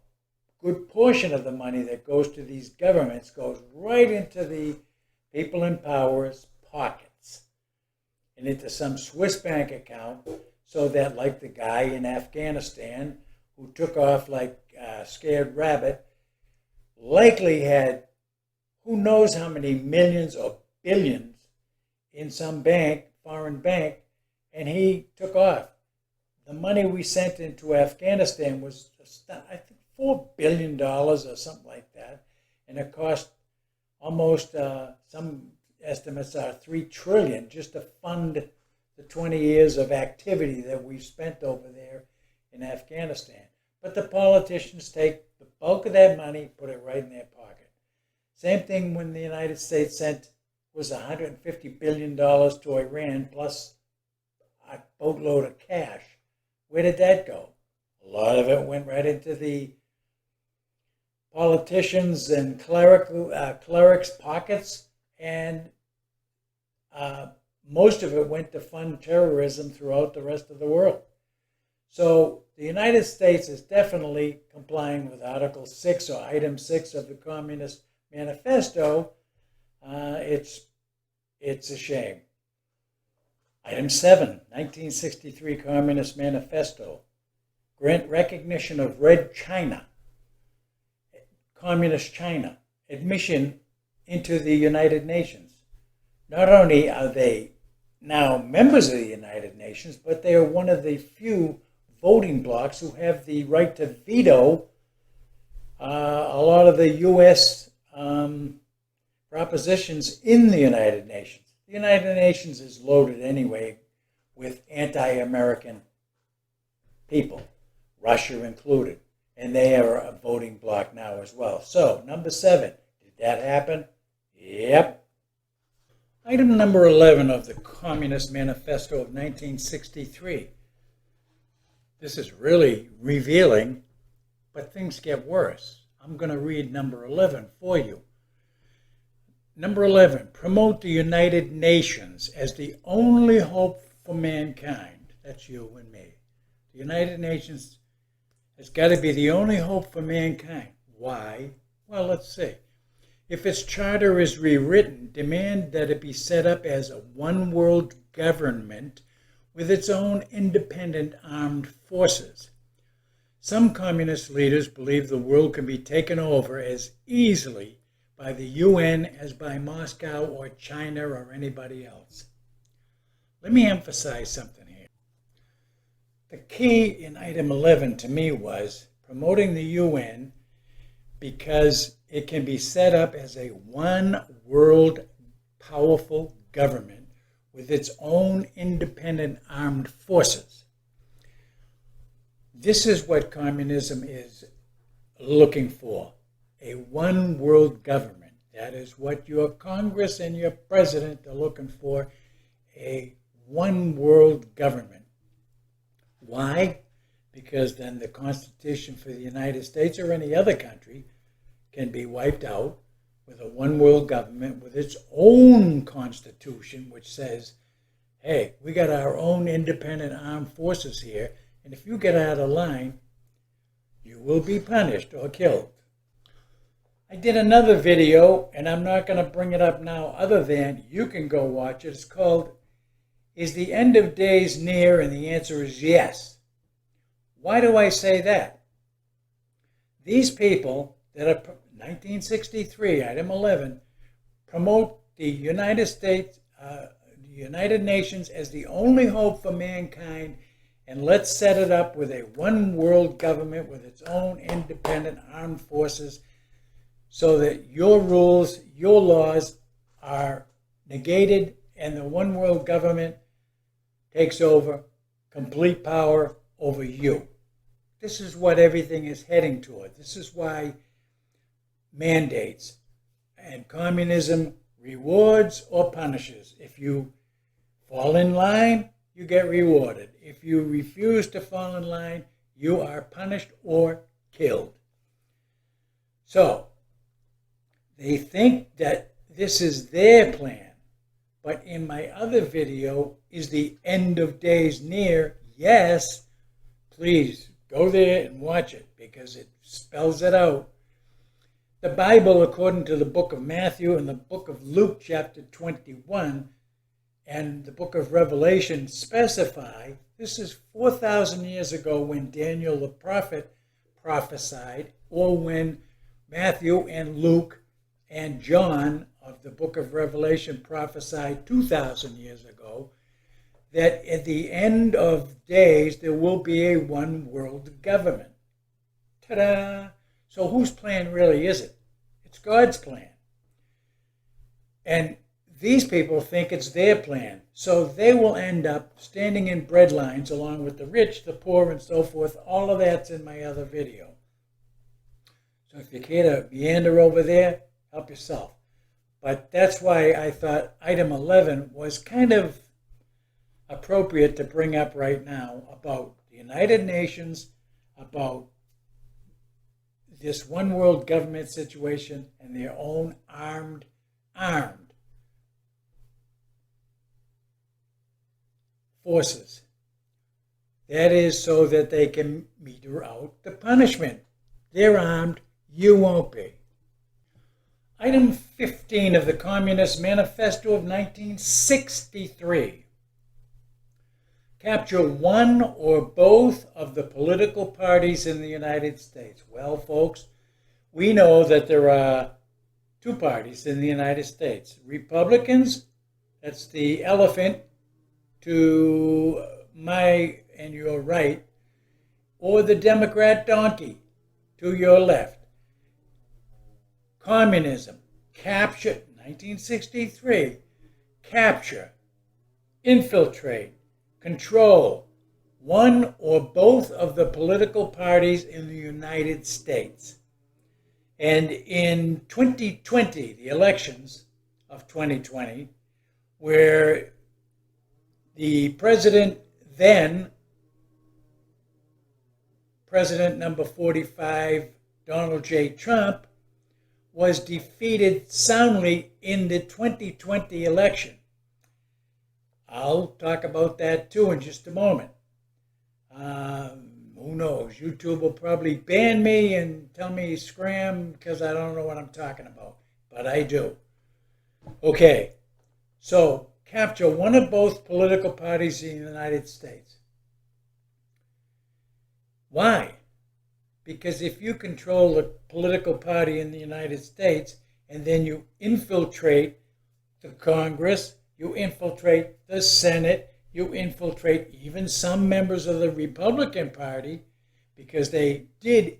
A: good portion of the money that goes to these governments goes right into the people in power's pockets and into some Swiss bank account, so that, like the guy in Afghanistan who took off like a scared rabbit, likely had who knows how many millions or billions in some bank, foreign bank, and he took off. The money we sent into Afghanistan was, I think, $4 billion or something like that, and it cost almost, some estimates are $3 trillion just to fund the 20 years of activity that we've spent over there in Afghanistan. But the politicians take the bulk of that money, put it right in their pocket. Same thing when the United States sent was $150 billion to Iran plus a boatload of cash. Where did that go? A lot of it went right into the politicians and clerics' pockets, and most of it went to fund terrorism throughout the rest of the world. So the United States is definitely complying with Article 6 or Item 6 of the Communist Manifesto. It's a shame. Item 7, 1963 Communist Manifesto. Grant recognition of Red China, Communist China, admission into the United Nations. Not only are they now members of the United Nations, but they are one of the few voting blocs who have the right to veto a lot of the U.S. propositions in the United Nations. The United Nations is loaded anyway with anti-American people, Russia included, and they are a voting bloc now as well. So, number 7, did that happen? Yep. Item number 11 of the Communist Manifesto of 1963. This is really revealing, but things get worse. I'm going to read number 11 for you. Number 11, promote the United Nations as the only hope for mankind. That's you and me. The United Nations has got to be the only hope for mankind. Why? Well, let's see. If its charter is rewritten, demand that it be set up as a one-world government with its own independent armed forces. Some communist leaders believe the world can be taken over as easily by the UN as by Moscow or China or anybody else. Let me emphasize something here. The key in item 11 to me was promoting the UN because it can be set up as a one world powerful government with its own independent armed forces. This is what communism is looking for. A one world government. That is what your Congress and your president are looking for, a one world government. Why? Because then the Constitution for the United States or any other country can be wiped out with a one world government with its own constitution, which says, hey, we got our own independent armed forces here, and if you get out of line, you will be punished or killed. I did another video, and I'm not going to bring it up now other than you can go watch it. It's called, Is the End of Days Near? And the answer is yes. Why do I say that? These people that are 1963, item 11, promote the United States, the United Nations as the only hope for mankind, and let's set it up with a one world government with its own independent armed forces so that your rules, your laws are negated and the one world government takes over complete power over you. This is what everything is heading toward. This is why mandates and communism rewards or punishes. If you fall in line, you get rewarded. If you refuse to fall in line, you are punished or killed. So, they think that this is their plan. But in my other video, Is the End of Days Near? Yes, please go there and watch it because it spells it out. The Bible, according to the book of Matthew and the book of Luke, chapter 21, and the book of Revelation specify, this is 4,000 years ago when Daniel the prophet prophesied, or when Matthew and Luke and John of the book of Revelation prophesied 2,000 years ago, that at the end of days there will be a one world government. Ta-da! So whose plan really is it? It's God's plan. And these people think it's their plan. So they will end up standing in bread lines along with the rich, the poor, and so forth. All of that's in my other video. So if you care to meander over there, help yourself. But that's why I thought item 11 was kind of appropriate to bring up right now about the United Nations, about this one world government situation and their own armed forces. That is so that they can meter out the punishment. They're armed, you won't be. Item 15 of the Communist Manifesto of 1963. Capture one or both of the political parties in the United States. Well, folks, we know that there are two parties in the United States. Republicans, that's the elephant to my and your right, or the Democrat donkey to your left. Communism, capture, 1963, capture, infiltrate, control one or both of the political parties in the United States. And in 2020, the elections of 2020, where the president then, President number 45, Donald J. Trump, was defeated soundly in the 2020 election. I'll talk about that too in just a moment. Who knows? YouTube will probably ban me and tell me scram because I don't know what I'm talking about, but I do. Okay, so capture one of both political parties in the United States. Why? Because if you control a political party in the United States and then you infiltrate the Congress, you infiltrate the Senate, you infiltrate even some members of the Republican Party, because they did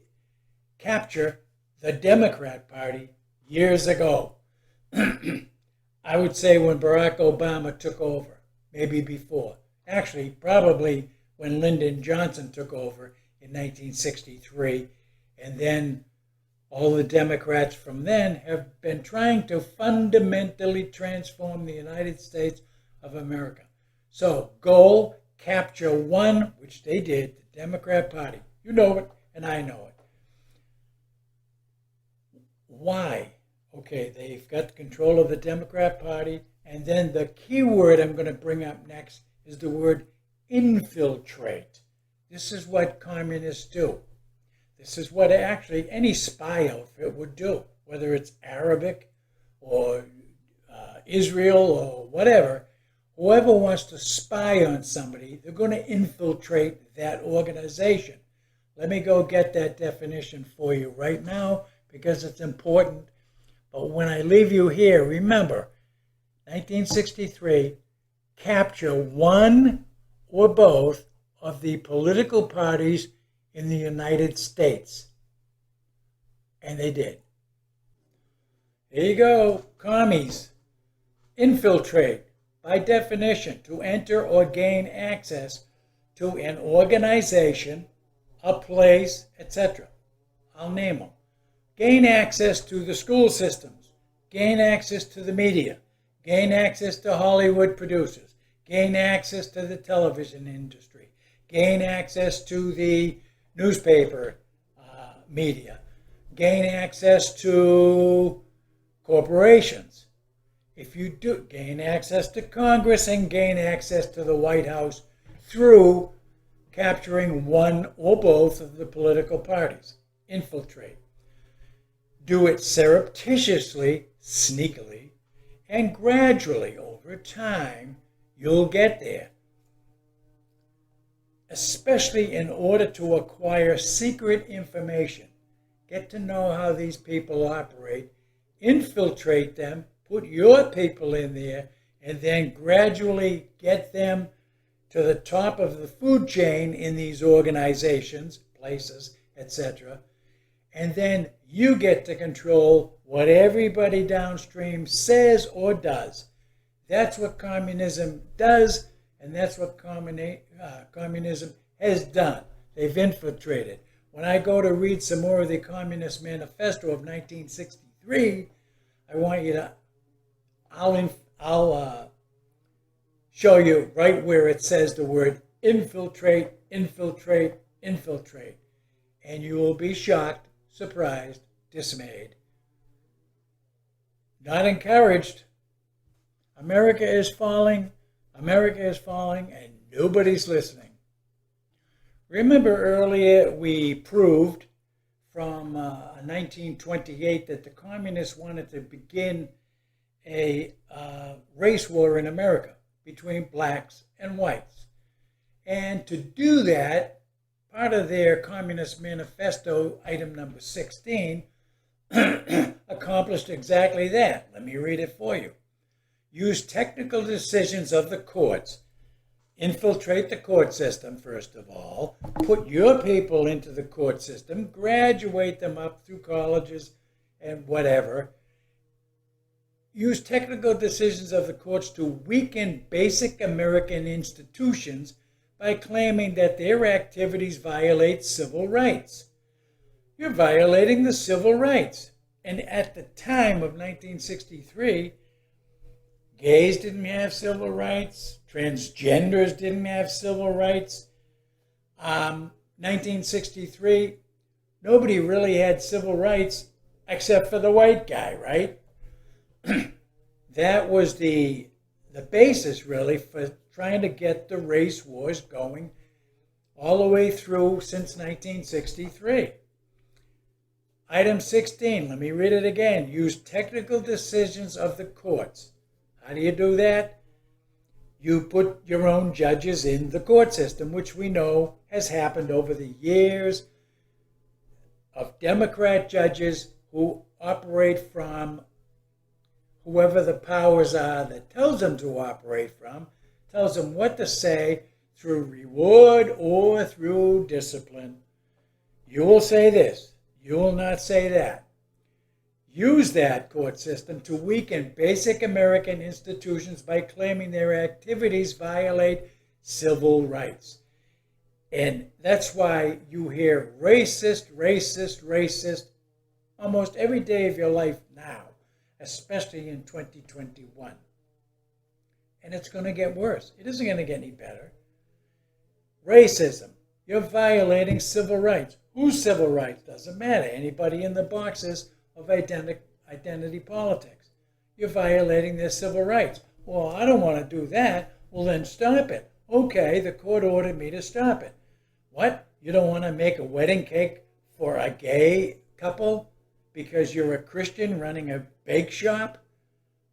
A: capture the Democrat Party years ago. I would say when Barack Obama took over, maybe before. Actually, probably when Lyndon Johnson took over in 1963, and then all the Democrats from then have been trying to fundamentally transform the United States of America. So, goal, capture one, which they did, the Democrat Party. You know it, and I know it. Why? Okay, they've got control of the Democrat Party, And then the key word I'm going to bring up next is the word infiltrate. This is what communists do. This is what actually any spy outfit would do, whether it's Arabic or Israel or whatever. Whoever wants to spy on somebody, they're going to infiltrate that organization. Let me go get that definition for you right now because it's important. But when I leave you here, remember, 1963, capture one or both of the political parties in the United States. And they did. There you go, commies. Infiltrate, by definition, to enter or gain access to an organization, a place, etc. I'll name them. Gain access to the school systems, gain access to the media, gain access to Hollywood producers, gain access to the television industry, gain access to the newspaper media, gain access to corporations. If you do, gain access to Congress and gain access to the White House through capturing one or both of the political parties. Infiltrate. Do it surreptitiously, sneakily, and gradually over time, you'll get there. Especially in order to acquire secret information. Get to know how these people operate, infiltrate them, put your people in there, and then gradually get them to the top of the food chain in these organizations, places, etc. And then you get to control what everybody downstream says or does. That's what communism does, and that's what communism has done. They've infiltrated. When I go to read some more of the Communist Manifesto of 1963, I want you to, I'll show you right where it says the word infiltrate, infiltrate, infiltrate. And you will be shocked, surprised, dismayed. Not encouraged. America is falling, and nobody's listening. Remember earlier we proved from 1928 that the communists wanted to begin a race war in America between blacks and whites. And to do that, part of their Communist Manifesto, item number 16, accomplished exactly that. Let me read it for you. Use technical decisions of the courts. Infiltrate the court system, first of all. Put your people into the court system. Graduate them up through colleges and whatever. Use technical decisions of the courts to weaken basic American institutions by claiming that their activities violate civil rights. You're violating the civil rights. And at the time of 1963, gays didn't have civil rights. Transgenders didn't have civil rights. 1963, nobody really had civil rights except for the white guy, right? That was the basis, really, for trying to get the race wars going all the way through since 1963. Item 16, let me read it again. Use technical decisions of the courts. How do you do that? You put your own judges in the court system, which we know has happened over the years of Democrat judges who operate from whoever the powers are that tells them to operate from, tells them what to say through reward or through discipline. You will say this, you will not say that. Use that court system to weaken basic American institutions by claiming their activities violate civil rights. And that's why you hear racist, racist, racist almost every day of your life now, especially in 2021. And it's going to get worse. It isn't going to get any better. Racism. You're violating civil rights. Whose civil rights? Doesn't matter. Anybody in the boxes of identity politics. You're violating their civil rights. Well, I don't want to do that. Well, then stop it. Okay, the court ordered me to stop it. What? You don't want to make a wedding cake for a gay couple because you're a Christian running a bake shop?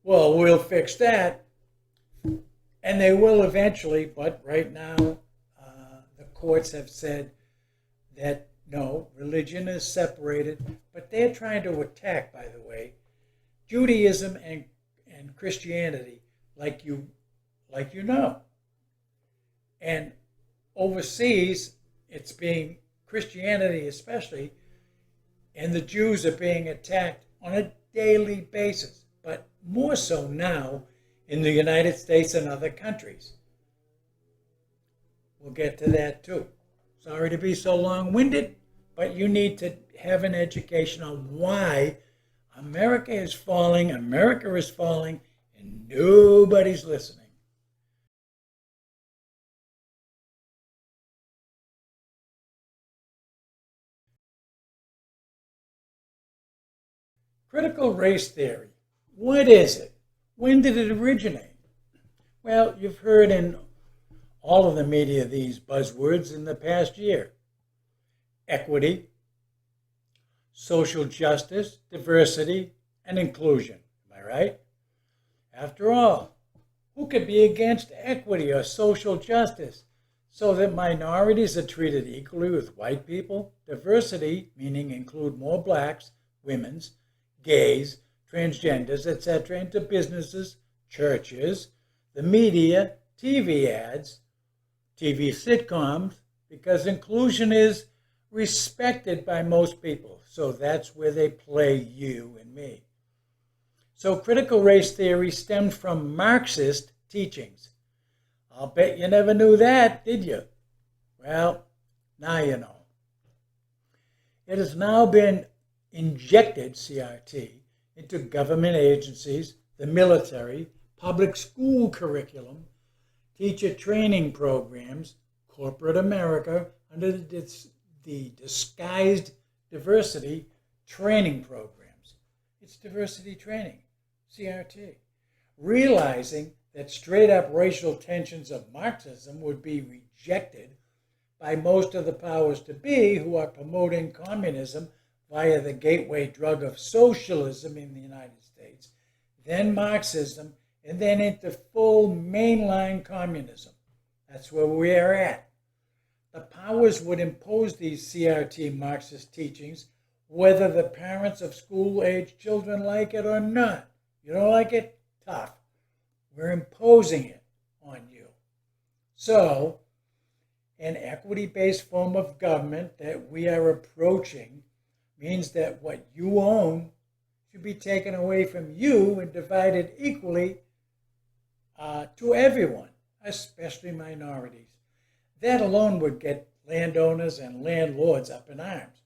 A: Well, we'll fix that. And they will eventually, but right now the courts have said that no, religion is separated. But they're trying to attack, by the way, Judaism and Christianity, like you know. And overseas, it's being, Christianity especially, and the Jews are being attacked on a daily basis, but more so now in the United States and other countries. We'll get to that too. Sorry to be so long-winded, but you need to have an education on why America is falling, and nobody's listening. Critical race theory. What is it? When did it originate? Well, you've heard in all of the media these buzzwords in the past year. Equity, social justice, diversity, and inclusion. Am I right? After all, who could be against equity or social justice so that minorities are treated equally with white people? Diversity, meaning include more blacks, women's, gays, transgenders, etc., into businesses, churches, the media, TV ads, TV sitcoms, because inclusion is respected by most people. So that's where they play you and me. So critical race theory stemmed from Marxist teachings. I'll bet you never knew that, did you? Well, now you know. It has now been injected, CRT, into government agencies, the military, public school curriculum, teacher training programs, corporate America, under the disguised diversity training programs. It's diversity training, CRT. Realizing that straight up racial tensions of Marxism would be rejected by most of the powers to be who are promoting communism via the gateway drug of socialism in the United States, then Marxism, and then into full mainline communism. That's where we are at. The powers would impose these CRT Marxist teachings whether the parents of school-age children like it or not. You don't like it? Tough. We're imposing it on you. So, an equity-based form of government that we are approaching means that what you own should be taken away from you and divided equally to everyone, especially minorities. That alone would get landowners and landlords up in arms.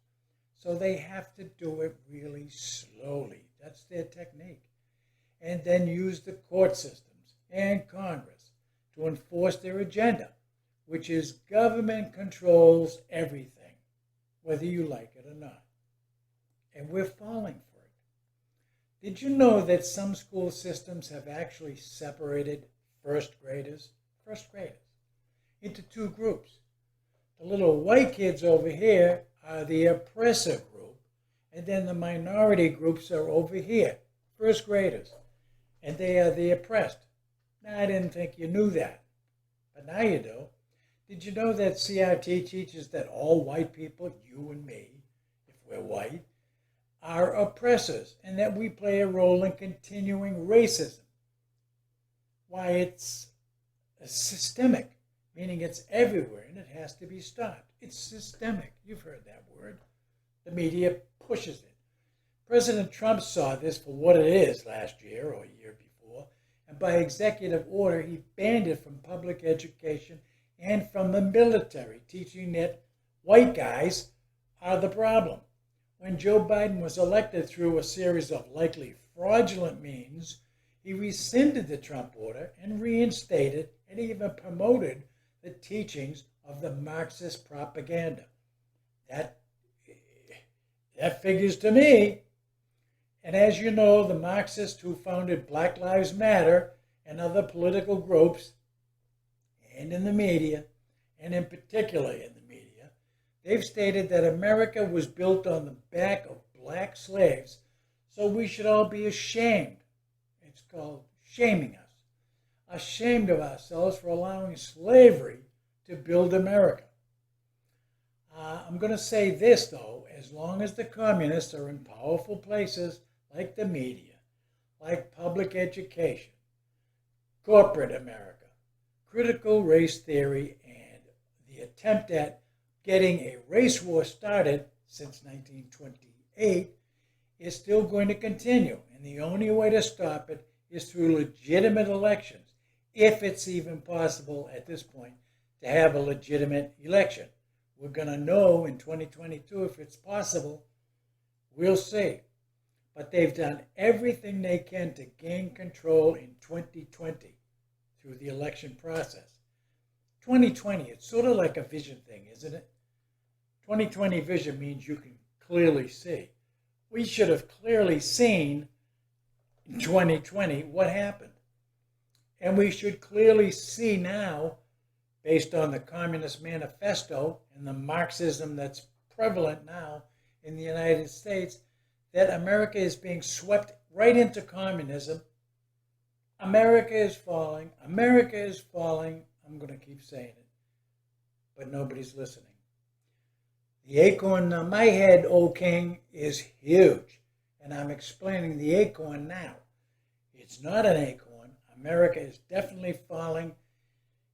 A: So they have to do it really slowly. That's their technique. And then use the court systems and Congress to enforce their agenda, which is government controls everything, whether you like it or not. And we're falling for it. Did you know that some school systems have actually separated first graders, into two groups? The little white kids over here are the oppressor group, and then the minority groups are over here, first graders, and they are the oppressed. Now, I didn't think you knew that, but now you do. Did you know that CRT teaches that all white people, you and me, if we're white, are oppressors, and that we play a role in continuing racism? Why, it's systemic, meaning it's everywhere, and it has to be stopped. It's systemic. You've heard that word. The media pushes it. President Trump saw this for what it is last year or a year before, and by executive order, he banned it from public education and from the military, teaching that white guys are the problem. When Joe Biden was elected through a series of likely fraudulent means, he rescinded the Trump order and reinstated and even promoted the teachings of the Marxist propaganda. That figures to me. And as you know, the Marxists who founded Black Lives Matter and other political groups, and in the media, and in particular in the media, they've stated that America was built on the back of black slaves, so we should all be ashamed. It's called shaming us. Ashamed of ourselves for allowing slavery to build America. I'm going to say this, though, as long as the communists are in powerful places like the media, like public education, corporate America, critical race theory, and the attempt at getting a race war started since 1928 is still going to continue. And the only way to stop it is through legitimate elections, if it's even possible at this point to have a legitimate election. We're going to know in 2022 if it's possible. We'll see. But they've done everything they can to gain control in 2020 through the election process. 2020, it's sort of like a vision thing, isn't it? 2020 vision means you can clearly see. We should have clearly seen in 2020 what happened. And we should clearly see now, based on the Communist Manifesto and the Marxism that's prevalent now in the United States, that America is being swept right into communism. America is falling. America is falling. I'm going to keep saying it, but nobody's listening. The acorn on my head, O king, is huge, and I'm explaining the acorn now. It's not an acorn. America is definitely falling,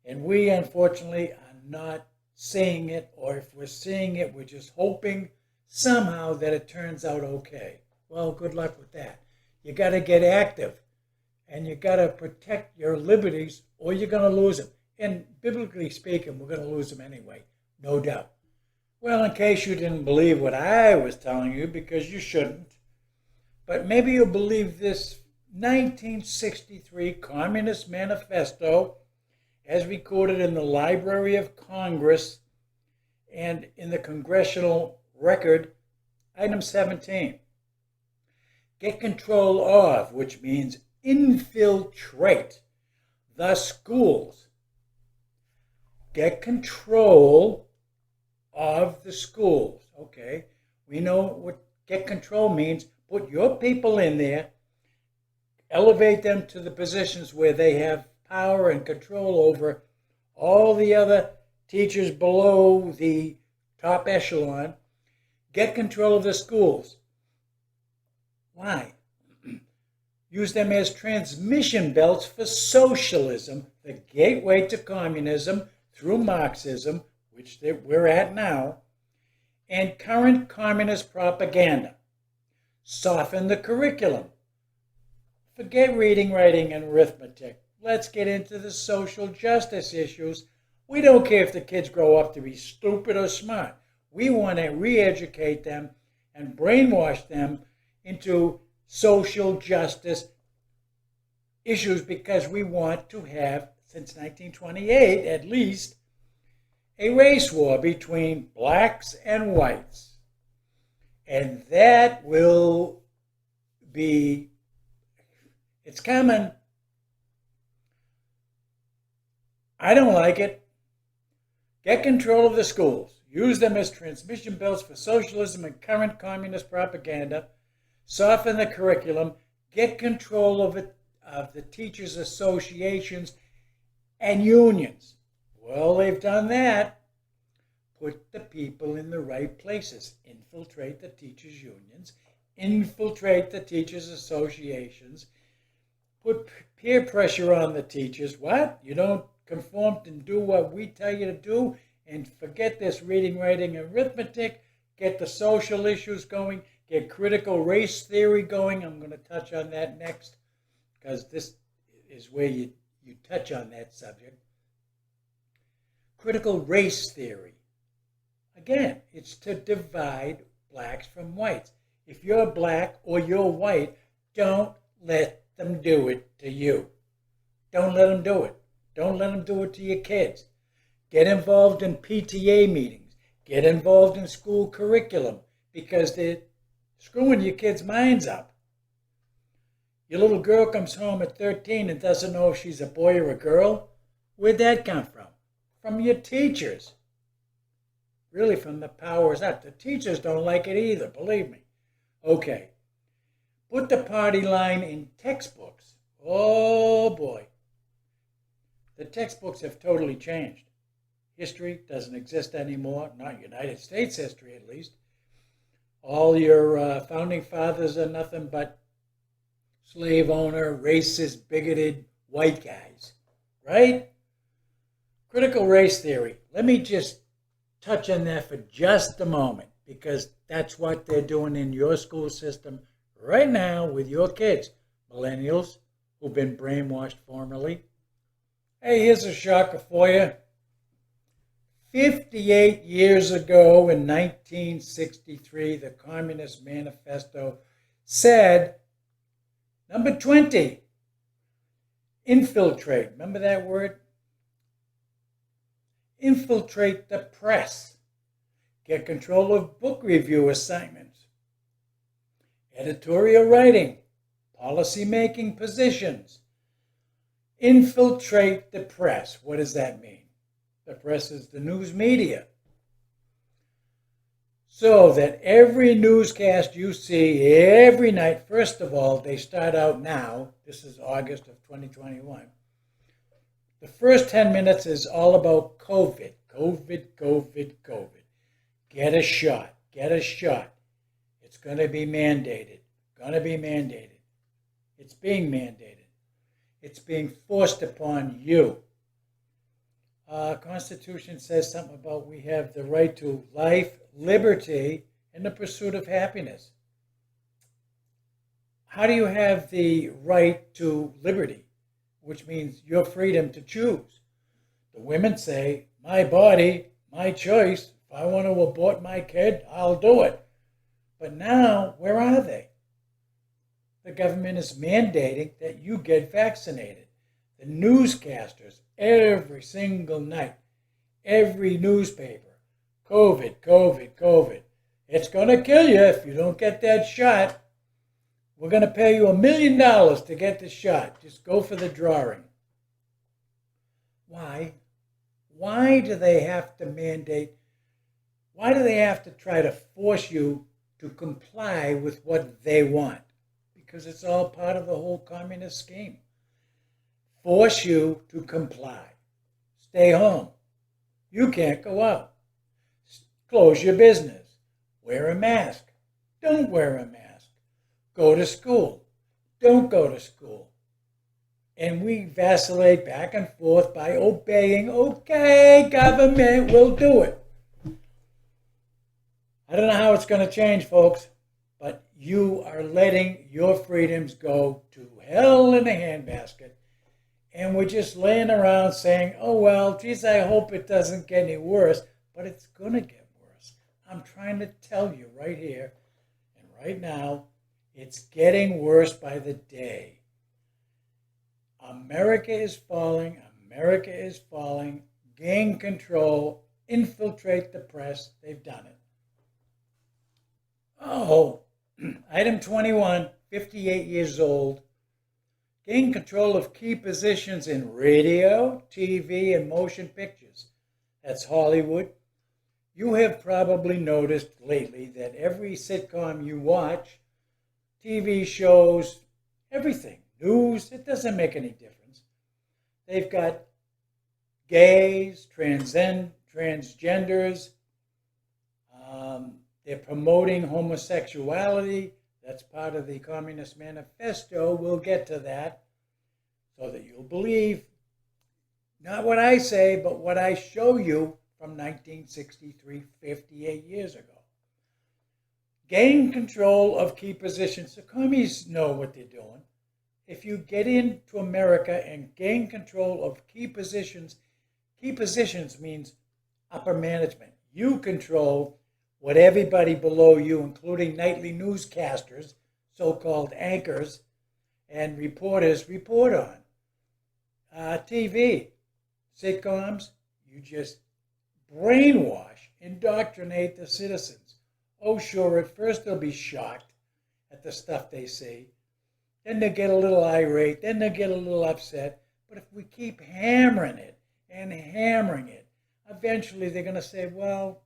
A: and we, unfortunately, are not seeing it, or if we're seeing it, we're just hoping somehow that it turns out okay. Well, good luck with that. You got to get active, and you got to protect your liberties, or you're going to lose them. And biblically speaking, we're going to lose them anyway, no doubt. Well, in case you didn't believe what I was telling you, because you shouldn't, but maybe you'll believe this 1963 Communist Manifesto as recorded in the Library of Congress and in the Congressional Record, item 17. Get control of, which means infiltrate, the schools. Get control of the schools. Okay, we know what get control means. Put your people in there, elevate them to the positions where they have power and control over all the other teachers below the top echelon. Get control of the schools. Why? Use them as transmission belts for socialism, the gateway to communism through Marxism, which we're at now, and current communist propaganda. Soften the curriculum. Forget reading, writing, and arithmetic. Let's get into the social justice issues. We don't care if the kids grow up to be stupid or smart. We want to re-educate them and brainwash them into social justice issues because we want to have, since 1928 at least, a race war between blacks and whites. And that will be, it's coming. I don't like it. Get control of the schools. Use them as transmission belts for socialism and current communist propaganda. Soften the curriculum. Get control of it, of the teachers' associations and unions. Well, they've done that. Put the people in the right places. Infiltrate the teachers' unions. Infiltrate the teachers' associations. Put peer pressure on the teachers. What? You don't conform and do what we tell you to do? And forget this reading, writing, arithmetic. Get the social issues going. Get critical race theory going. I'm going to touch on that next because this is where you touch on that subject. Critical race theory. Again, it's to divide blacks from whites. If you're black or you're white, don't let them do it to you. Don't let them do it. Don't let them do it to your kids. Get involved in PTA meetings. Get involved in school curriculum because they're screwing your kids' minds up. Your little girl comes home at 13 and doesn't know if she's a boy or a girl. Where'd that come from? From your teachers. Really from the powers up. The teachers don't like it either, believe me. Okay. Put the party line in textbooks. Oh boy. The textbooks have totally changed. History doesn't exist anymore, not United States history at least. All your founding fathers are nothing but slave owner, racist, bigoted white guys, right? Critical race theory. Let me just touch on that for just a moment, because that's what they're doing in your school system right now with your kids, millennials who've been brainwashed formerly. Hey, here's a shocker for you. 58 years ago in 1963, the Communist Manifesto said, number 20, infiltrate. Remember that word? Infiltrate the press. Get control of book review assignments. Editorial writing. Policy-making positions. Infiltrate the press. What does that mean? The press is the news media. So that every newscast you see every night, first of all, they start out now. This is August of 2021. The first 10 minutes is all about COVID. COVID, COVID, COVID. Get a shot. Get a shot. It's going to be mandated. Going to be mandated. It's being mandated. It's being forced upon you. Constitution says something about we have the right to life, liberty, and the pursuit of happiness. How do you have the right to liberty, which means your freedom to choose? The women say, my body, my choice. If I want to abort my kid, I'll do it. But now, where are they? The government is mandating that you get vaccinated. The newscasters, every single night, every newspaper, COVID, COVID, COVID. It's going to kill you if you don't get that shot. We're going to pay you $1 million to get the shot. Just go for the drawing. Why? Why do they have to mandate? Why do they have to try to force you to comply with what they want? Because it's all part of the whole communist scheme. Force you to comply. Stay home. You can't go out. Close your business. Wear a mask. Don't wear a mask. Go to school. Don't go to school. And we vacillate back and forth by obeying. Okay, government, we'll do it. I don't know how it's going to change, folks, but you are letting your freedoms go to hell in a handbasket. And we're just laying around saying, oh, well, geez, I hope it doesn't get any worse. But it's going to get worse. I'm trying to tell you right here and right now, it's getting worse by the day. America is falling. America is falling. Gain control. Infiltrate the press. They've done it. Oh, item 21, 58 years old. Gain control of key positions in radio, TV, and motion pictures. That's Hollywood. You have probably noticed lately that every sitcom you watch, TV shows, everything, news, it doesn't make any difference. They've got gays, transgenders. They're promoting homosexuality. That's part of the Communist Manifesto. We'll get to that so that you'll believe not what I say, but what I show you from 1963, 58 years ago. Gain control of key positions. The communists know what they're doing. If you get into America and gain control of key positions means upper management. You control what everybody below you, including nightly newscasters, so-called anchors, and reporters, report on. TV, sitcoms, you just brainwash, indoctrinate the citizens. Oh, sure, at first they'll be shocked at the stuff they see. Then they'll get a little irate. Then they'll get a little upset. But if we keep hammering it and hammering it, eventually they're going to say, well,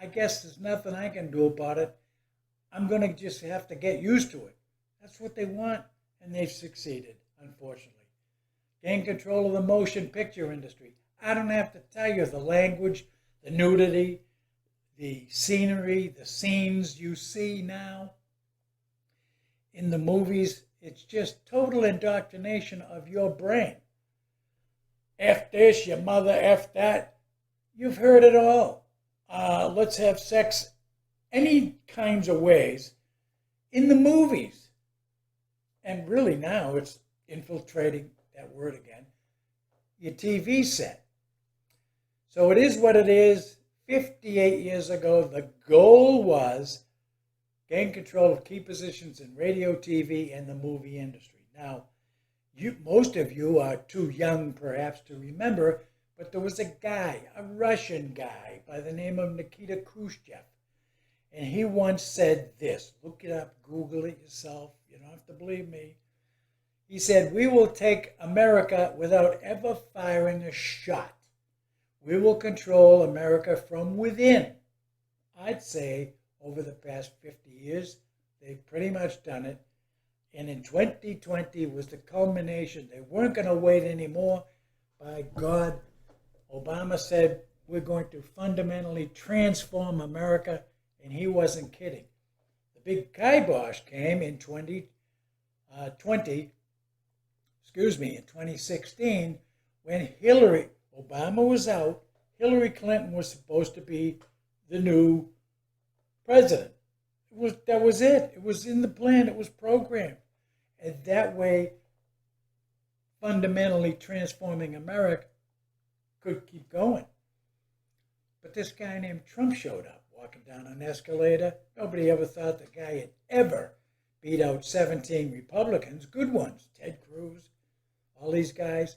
A: I guess there's nothing I can do about it. I'm going to just have to get used to it. That's what they want, and they've succeeded, unfortunately. Gain control of the motion picture industry. I don't have to tell you the language, the nudity, the scenery, the scenes you see now in the movies. It's just total indoctrination of your brain. F this, your mother, F that. You've heard it all. Let's have sex any kinds of ways in the movies. And really now it's infiltrating, that word again, your TV set. So it is what it is. 58 years ago, the goal was gain control of key positions in radio, TV, and the movie industry. Now, most of you are too young perhaps to remember, but there was a guy, a Russian guy by the name of Nikita Khrushchev. And he once said this. Look it up, Google it yourself. You don't have to believe me. He said, we will take America without ever firing a shot. We will control America from within. I'd say over the past 50 years, they've pretty much done it. And in 2020 was the culmination. They weren't going to wait anymore. By God, Obama said, we're going to fundamentally transform America. And he wasn't kidding. The big kibosh came in 2016, when Obama was out, Hillary Clinton was supposed to be the new president. That was it. It was in the plan. It was programmed. And that way, fundamentally transforming America could keep going. But this guy named Trump showed up, walking down an escalator. Nobody ever thought the guy had ever beat out 17 Republicans, good ones, Ted Cruz, all these guys.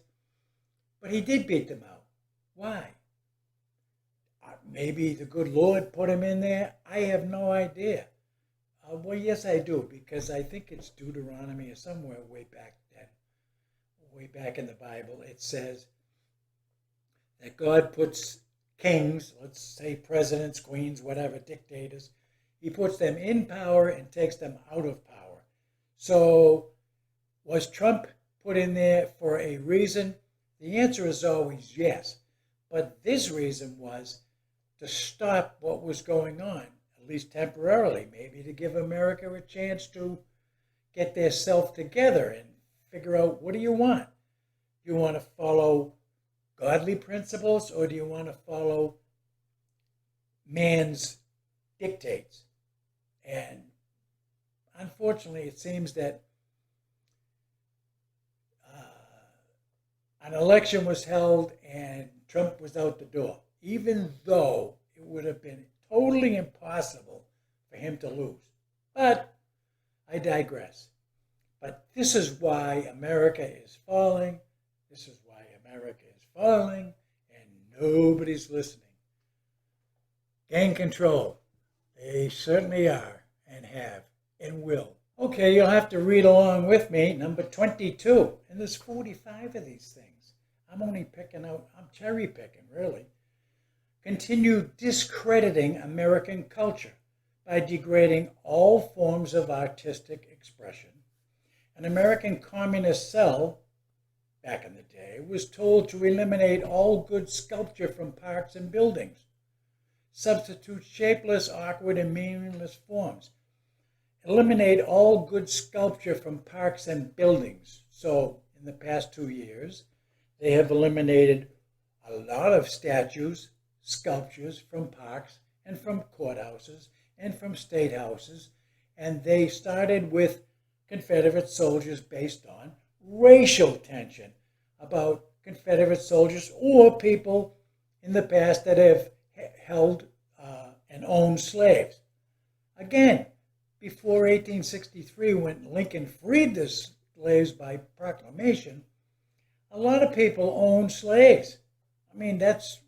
A: But he did beat them out. Why? Maybe the good Lord put him in there. I have no idea. Well, yes, I do, because I think it's Deuteronomy or somewhere way back in the Bible. It says that God puts kings, let's say presidents, queens, whatever, dictators, he puts them in power and takes them out of power. So was Trump put in there for a reason? The answer is always yes. But this reason was to stop what was going on, at least temporarily, maybe to give America a chance to get their self together and figure out, what do you want? Do you want to follow godly principles, or do you want to follow man's dictates? And unfortunately, it seems that an election was held and Trump was out the door, even though it would have been totally impossible for him to lose. But I digress. But this is why America is falling. This is why America is falling, and nobody's listening. Gain control. They certainly are, and have, and will. Okay, you'll have to read along with me. Number 22. And there's 45 of these things. I'm cherry picking, really. Continue discrediting American culture by degrading all forms of artistic expression. An American communist cell, back in the day, was told to eliminate all good sculpture from parks and buildings. Substitute shapeless, awkward, and meaningless forms. Eliminate all good sculpture from parks and buildings. So, in the past 2 years, they have eliminated a lot of statues, sculptures from parks and from courthouses and from state houses. And they started with Confederate soldiers based on racial tension about Confederate soldiers or people in the past that have held and owned slaves. Again, before 1863, when Lincoln freed the slaves by proclamation, a lot of people owned slaves. I mean, that's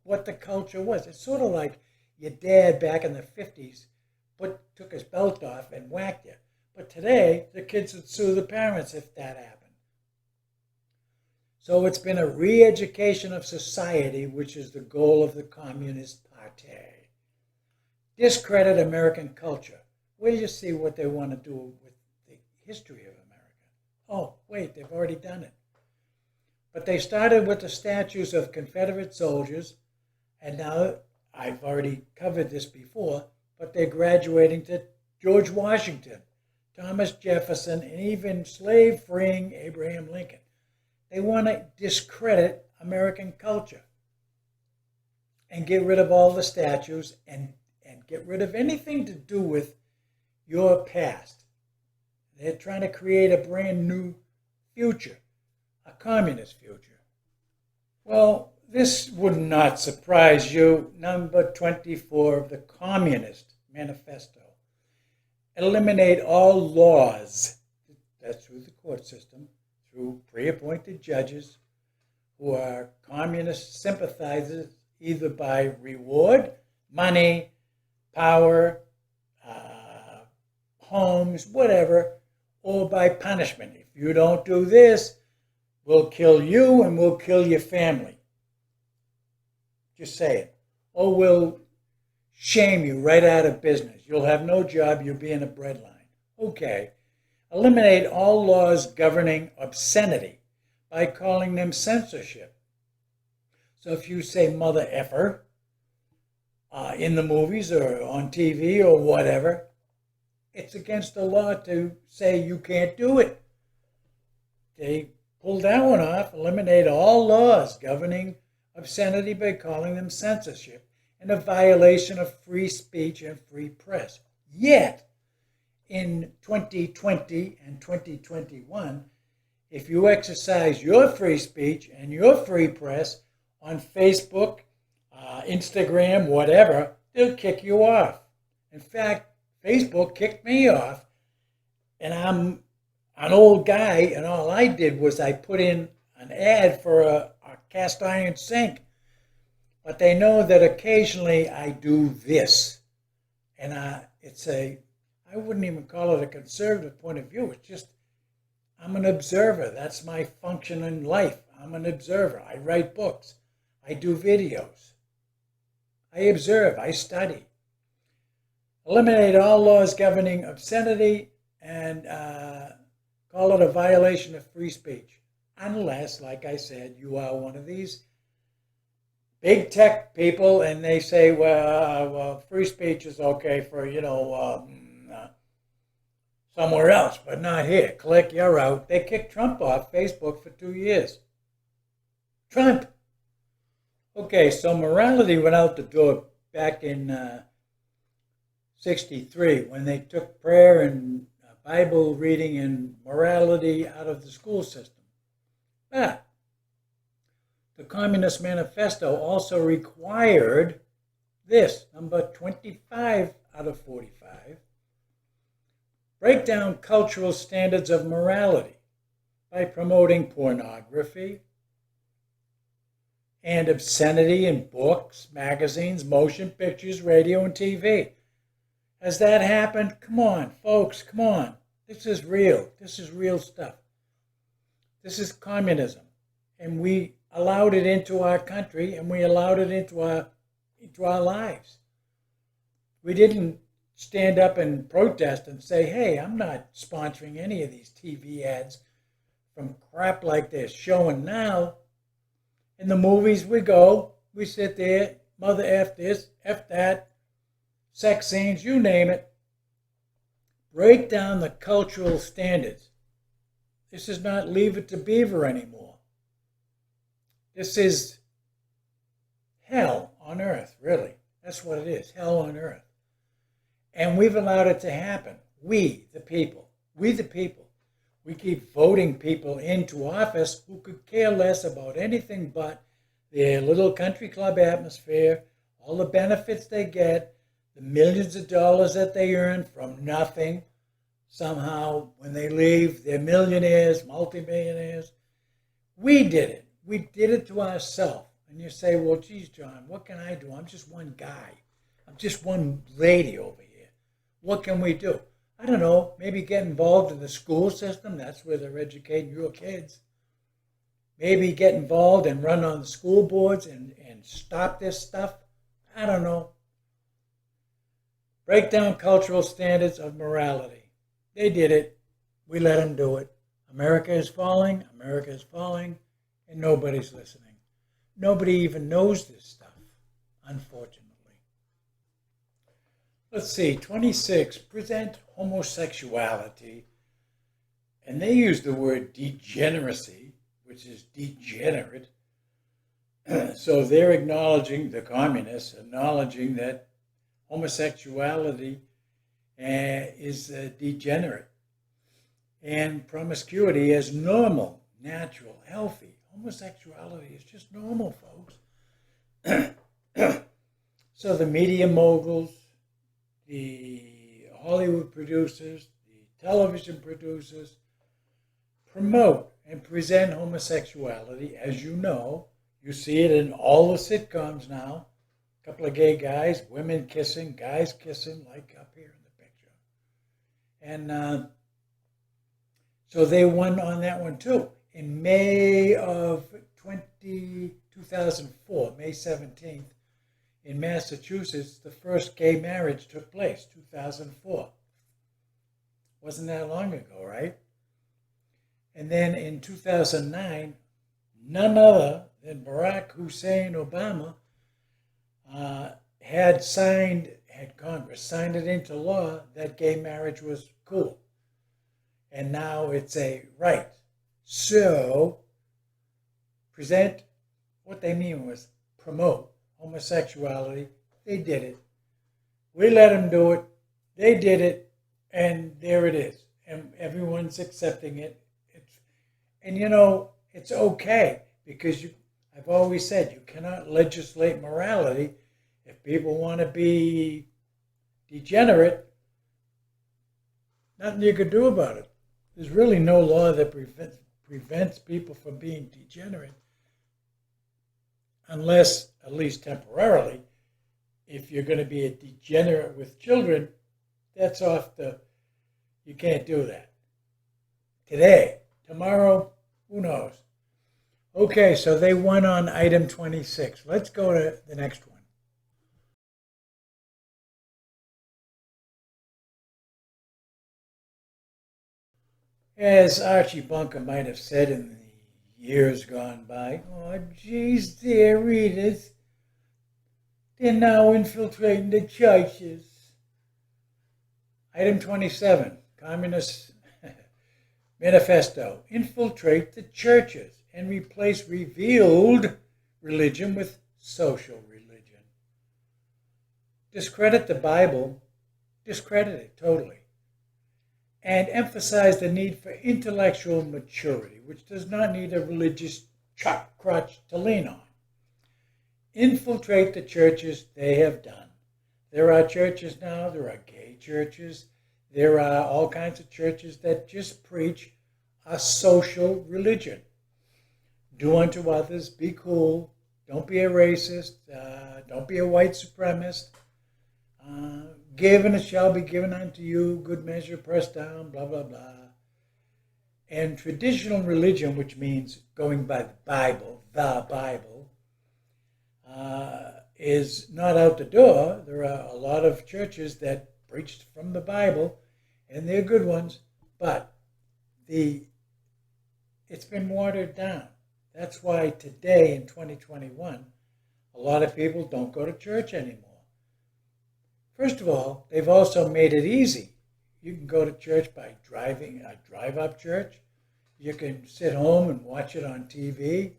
A: what the culture was. It's sort of like your dad back in the 50s took his belt off and whacked you. But today, the kids would sue the parents if that happened. So it's been a re-education of society, which is the goal of the Communist Party. Discredit American culture. Where do you see what they want to do with the history of America? Oh, wait, they've already done it. But they started with the statues of Confederate soldiers, and now, I've already covered this before, but they're graduating to George Washington, Thomas Jefferson, and even slave-freeing Abraham Lincoln. They want to discredit American culture and get rid of all the statues and get rid of anything to do with your past. They're trying to create a brand new future, a communist future. Well, this would not surprise you. Number 24 of the Communist Manifesto. Eliminate all laws, that's through the court system, through pre-appointed judges who are communist sympathizers, either by reward, money, power, homes, whatever, or by punishment. If you don't do this, we'll kill you and we'll kill your family. Just say it. Or we'll shame you right out of business. You'll have no job, you'll be in a breadline. Okay. Eliminate all laws governing obscenity by calling them censorship. So if you say mother effer in the movies or on TV or whatever, it's against the law to say you can't do it. They pulled that one off. Eliminate all laws governing obscenity by calling them censorship and a violation of free speech and free press. Yet, in 2020 and 2021, if you exercise your free speech and your free press on Facebook, Instagram, whatever, they'll kick you off. In fact, Facebook kicked me off, and I'm an old guy, and all I did was I put in an ad for a cast iron sink. But they know that occasionally I do this. And I wouldn't even call it a conservative point of view. It's just, I'm an observer. That's my function in life. I'm an observer. I write books. I do videos. I observe. I study. Eliminate all laws governing obscenity and call it a violation of free speech. Unless, like I said, you are one of these big tech people and they say, well, free speech is okay for, somewhere else, but not here. Click, you're out. They kicked Trump off Facebook for 2 years. Trump. Okay, so morality went out the door back in 63 when they took prayer and Bible reading and morality out of the school system. But the Communist Manifesto also required this, number 25 out of 45, break down cultural standards of morality by promoting pornography and obscenity in books, magazines, motion pictures, radio, and TV. Has that happened? Come on, folks, come on. This is real. This is real stuff. This is communism. And we allowed it into our country and we allowed it into our lives. We didn't stand up and protest and say, hey, I'm not sponsoring any of these TV ads from crap like they're showing now. In the movies we go, we sit there, mother F this, F that, sex scenes, you name it. Break down the cultural standards. This is not Leave It to Beaver anymore. This is hell on earth, really. That's what it is, hell on earth. And we've allowed it to happen. We, the people. We keep voting people into office who could care less about anything but their little country club atmosphere, all the benefits they get, the millions of dollars that they earn from nothing. Somehow, when they leave, they're millionaires, multimillionaires. We did it. We did it to ourselves. And you say, well, geez, John, what can I do? I'm just one guy. I'm just one lady over here. What can we do? I don't know, maybe get involved in the school system. That's where they're educating your kids. Maybe get involved and run on the school boards and stop this stuff. I don't know. Break down cultural standards of morality. They did it. We let them do it. America is falling, and nobody's listening. Nobody even knows this stuff, unfortunately. Let's see, 26, present homosexuality. And they use the word degeneracy, which is degenerate. So they're acknowledging, the communists, acknowledging that homosexuality is degenerate. And promiscuity as normal, natural, healthy. Homosexuality is just normal, folks. So the media moguls, the Hollywood producers, the television producers promote and present homosexuality. As you know, you see it in all the sitcoms now. A couple of gay guys, women kissing, guys kissing, like up here in the picture. And so they won on that one too. In May of 2004, May 17th, in Massachusetts, the first gay marriage took place, 2004. Wasn't that long ago, right? And then in 2009, none other than Barack Hussein Obama had Congress signed it into law that gay marriage was cool. And now it's a right. So, present, what they mean was promote homosexuality. They did it. We let them do it. They did it. And there it is. And everyone's accepting it. And you know, it's okay because I've always said you cannot legislate morality. If people want to be degenerate, nothing you could do about it. There's really no law that prevents people from being degenerate unless, at least temporarily, if you're going to be a degenerate with children, that's you can't do that. Today, tomorrow, who knows? Okay, so they won on item 26. Let's go to the next one. As Archie Bunker might have said in the years gone by, oh, geez, dear readers, they're now infiltrating the churches. Item 27, Communist Manifesto, infiltrate the churches and replace revealed religion with social religion. Discredit the Bible, discredit it totally. And emphasize the need for intellectual maturity, which does not need a religious crutch to lean on. Infiltrate the churches, they have done. There are churches now, there are gay churches, there are all kinds of churches that just preach a social religion. Do unto others, be cool, don't be a racist, don't be a white supremacist. Give and it shall be given unto you, good measure, pressed down, blah, blah, blah. And traditional religion, which means going by the Bible, is not out the door. There are a lot of churches that preach from the Bible, and they're good ones, but it's been watered down. That's why today in 2021, a lot of people don't go to church anymore. First of all, they've also made it easy. You can go to church by driving, a drive-up church. You can sit home and watch it on TV.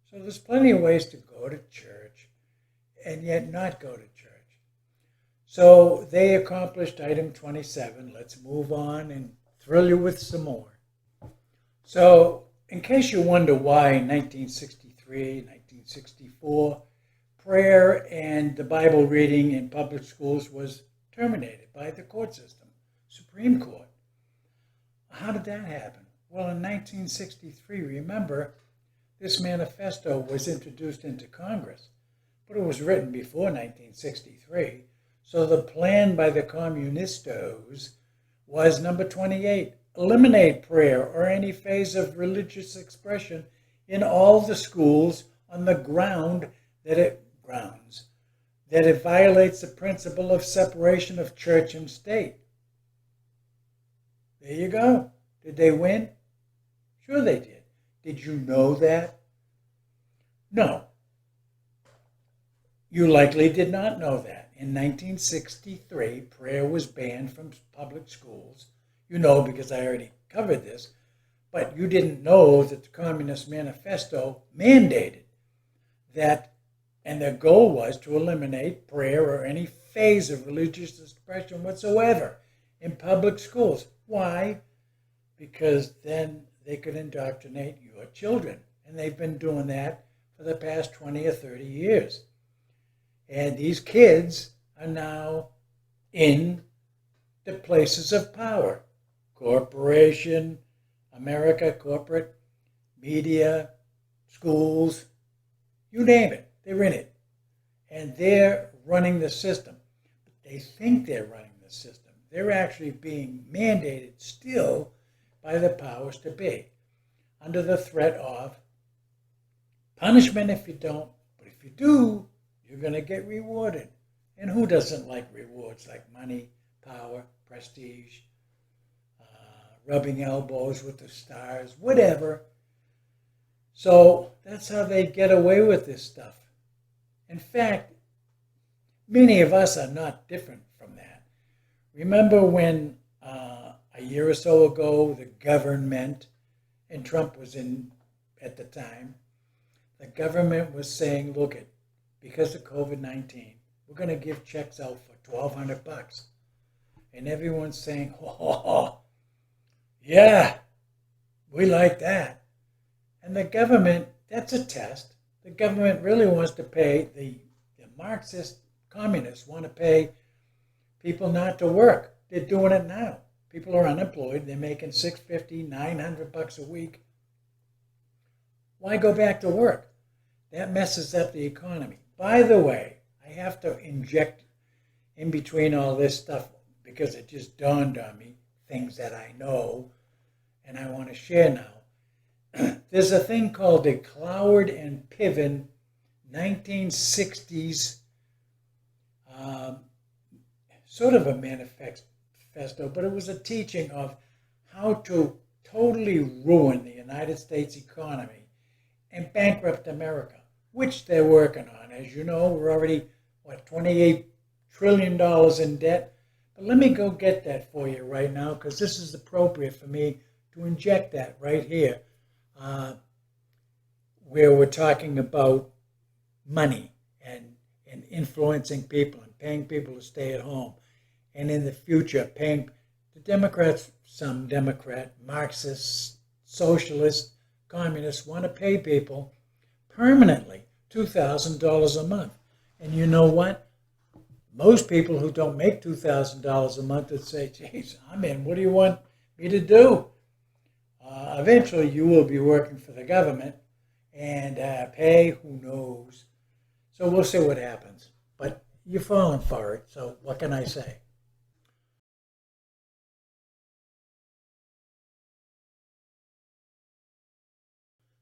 A: So there's plenty of ways to go to church and yet not go to church. So they accomplished item 27. Let's move on and thrill you with some more. So in case you wonder why in 1963, 1964, prayer and the Bible reading in public schools was terminated by the court system, Supreme Court. How did that happen? Well, in 1963, remember, this manifesto was introduced into Congress, but it was written before 1963. So the plan by the communistos was number 28. Eliminate prayer or any phase of religious expression in all the schools on the grounds that it violates the principle of separation of church and state. There you go. Did they win? Sure they did. Did you know that? No. You likely did not know that. In 1963, prayer was banned from public schools. You know because I already covered this. But you didn't know that the Communist Manifesto mandated that, and their goal was to eliminate prayer or any phase of religious expression whatsoever in public schools. Why? Because then they could indoctrinate your children. And they've been doing that for the past 20 or 30 years. And these kids are now in the places of power. Corporation, America, corporate, media, schools, you name it, they're in it. And they're running the system. They think they're running the system. They're actually being mandated still by the powers to be, under the threat of punishment if you don't, but if you do, you're going to get rewarded. And who doesn't like rewards like money, power, prestige, rubbing elbows with the stars, whatever. So that's how they get away with this stuff. In fact, many of us are not different from that. Remember when a year or so ago, the government, and Trump was in at the time, the government was saying, look, because of COVID-19, we're going to give checks out for $1,200. And everyone's saying, oh, yeah, we like that. And the government, that's a test. The government really wants to pay, the Marxist communists want to pay people not to work. They're doing it now. People are unemployed. They're making $650, $900 a week. Why go back to work? That messes up the economy. By the way, I have to inject in between all this stuff because it just dawned on me, things that I know and I want to share now. There's a thing called the Cloward and Piven 1960s sort of a manifesto, but it was a teaching of how to totally ruin the United States economy and bankrupt America, which they're working on. As you know, we're already, $28 trillion in debt. But let me go get that for you right now, because this is appropriate for me to inject that right here, where we're talking about money and influencing people and paying people to stay at home. And in the future, paying the Democrats, some Democrat, Marxists, socialists, communists want to pay people permanently $2,000 a month. And you know what? Most people who don't make $2,000 a month would say, geez, I'm in. What do you want me to do? Eventually, you will be working for the government and pay, who knows. So we'll see what happens. But you're falling for it, so what can I say?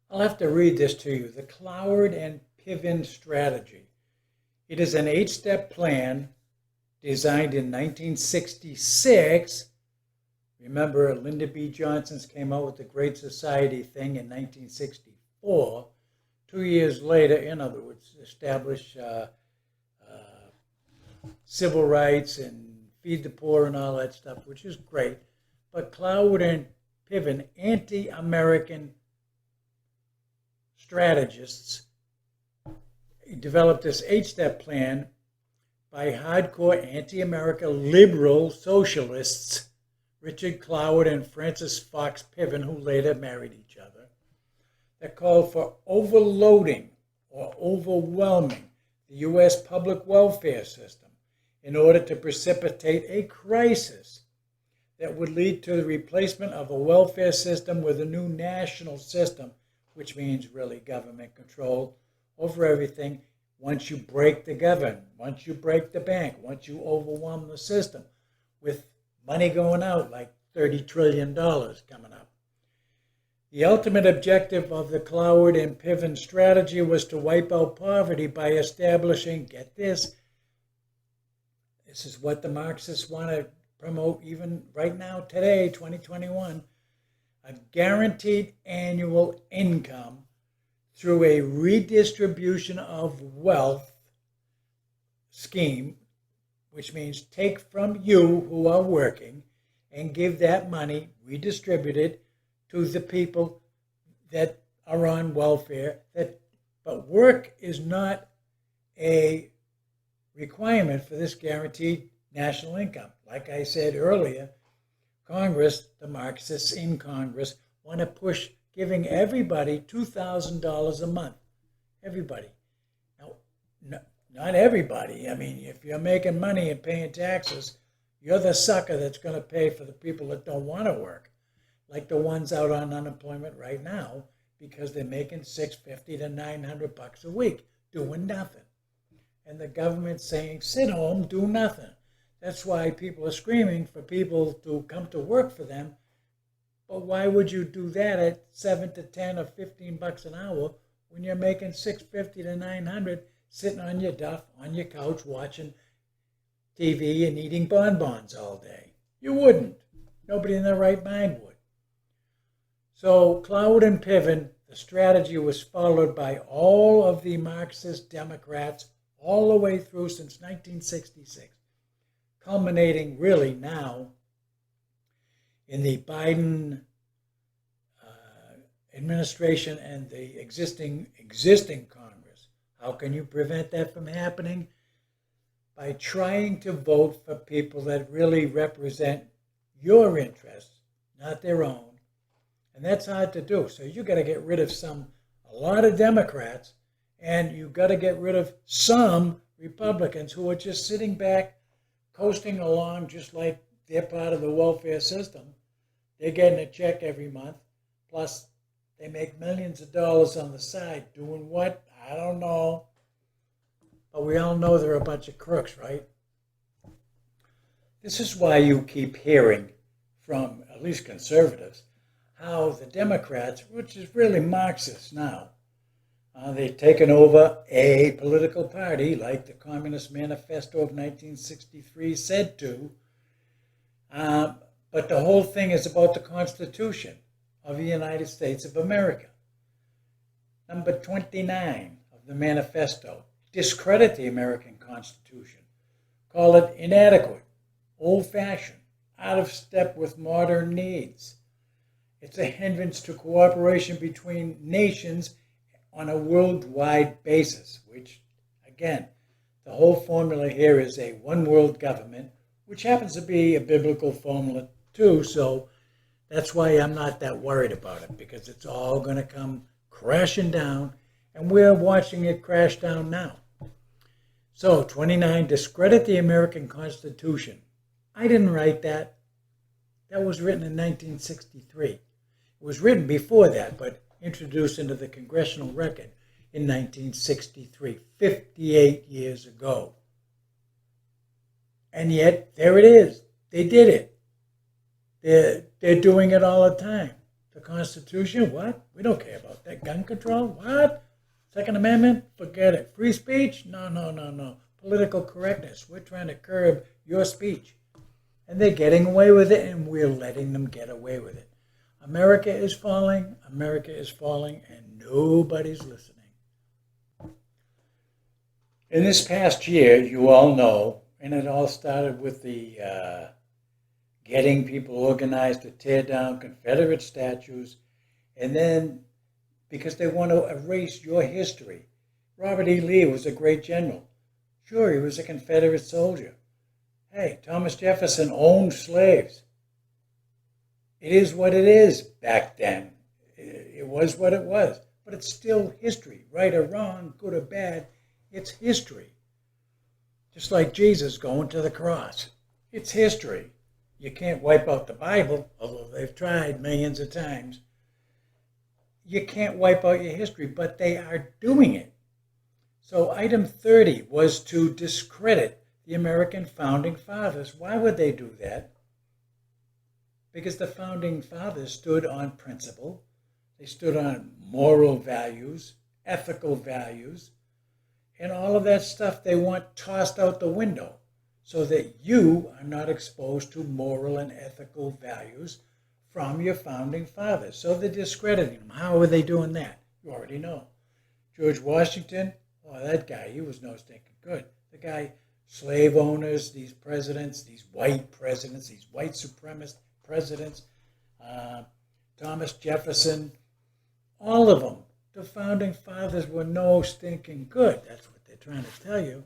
A: I'll have to read this to you. The Cloward and Piven strategy. It is an 8-step plan designed in 1966. Remember, Lyndon B. Johnson came out with the Great Society thing in 1964. 2 years later, in other words, established civil rights and feed the poor and all that stuff, which is great. But Cloward and Piven, anti-American strategists, developed this 8-step plan by hardcore anti-America liberal socialists, Richard Cloward and Francis Fox Piven, who later married each other, that called for overloading or overwhelming the U.S. public welfare system in order to precipitate a crisis that would lead to the replacement of a welfare system with a new national system, which means really government control over everything. Once you break the government, once you break the bank, once you overwhelm the system with money going out like $30 trillion coming up. The ultimate objective of the Cloward and Piven strategy was to wipe out poverty by establishing, get this is what the Marxists want to promote even right now, today, 2021, a guaranteed annual income through a redistribution of wealth scheme, which means take from you who are working and give that money redistributed to the people that are on welfare. But work is not a requirement for this guaranteed national income. Like I said earlier, Congress, the Marxists in Congress, want to push giving everybody $2,000 a month. Everybody. Now, not everybody. I mean, if you're making money and paying taxes, you're the sucker that's going to pay for the people that don't want to work, like the ones out on unemployment right now, because they're making $650 to $900 a week doing nothing. And the government's saying, sit home, do nothing. That's why people are screaming for people to come to work for them. But why would you do that at 7 to 10 or 15 bucks an hour when you're making $650 to $900 sitting on your duff, on your couch, watching TV and eating bonbons all day? You wouldn't. Nobody in their right mind would. So Cloward and Piven, the strategy was followed by all of the Marxist Democrats all the way through since 1966, culminating really now in the Biden administration and the existing Congress. How can you prevent that from happening? By trying to vote for people that really represent your interests, not their own. And that's hard to do. So you got to get rid of a lot of Democrats, and you got to get rid of some Republicans who are just sitting back, coasting along just like they're part of the welfare system. They're getting a check every month. Plus, they make millions of dollars on the side. Doing what? I don't know. But we all know they're a bunch of crooks, right? This is why you keep hearing from, at least conservatives, how the Democrats, which is really Marxists now, they've taken over a political party like the Communist Manifesto of 1963 said to. But the whole thing is about the Constitution of the United States of America. Number 29 of the manifesto, discredit the American Constitution. Call it inadequate, old-fashioned, out of step with modern needs. It's a hindrance to cooperation between nations on a worldwide basis, which, again, the whole formula here is a one-world government, which happens to be a biblical formula too, so that's why I'm not that worried about it, because it's all going to come crashing down, and we're watching it crash down now. So, 29, discredit the American Constitution. I didn't write that. That was written in 1963. It was written before that, but introduced into the Congressional Record in 1963, 58 years ago. And yet, there it is. They did it. They're doing it all the time. The Constitution, what? We don't care about that. Gun control, what? Second Amendment, forget it. Free speech, no. Political correctness, we're trying to curb your speech. And they're getting away with it, and we're letting them get away with it. America is falling, and nobody's listening. In this past year, you all know, and it all started with the getting people organized to tear down Confederate statues, and then because they want to erase your history. Robert E. Lee was a great general. Sure, he was a Confederate soldier. Hey, Thomas Jefferson owned slaves. It is what it is back then. It was what it was. But it's still history, right or wrong, good or bad. It's history. Just like Jesus going to the cross. It's history. You can't wipe out the Bible, although they've tried millions of times. You can't wipe out your history, but they are doing it. So item 30 was to discredit the American founding fathers. Why would they do that? because the founding fathers stood on principle. They stood on moral values, ethical values, and all of that stuff they want tossed out the window so that you are not exposed to moral and ethical values from your founding fathers. So they're discrediting them. How are they doing that? You already know. George Washington, oh, that guy, he was no stinking good. The guy, slave owners, these presidents, these white supremacist presidents, Thomas Jefferson, all of them, the founding fathers were no stinking good. That's what they're trying to tell you.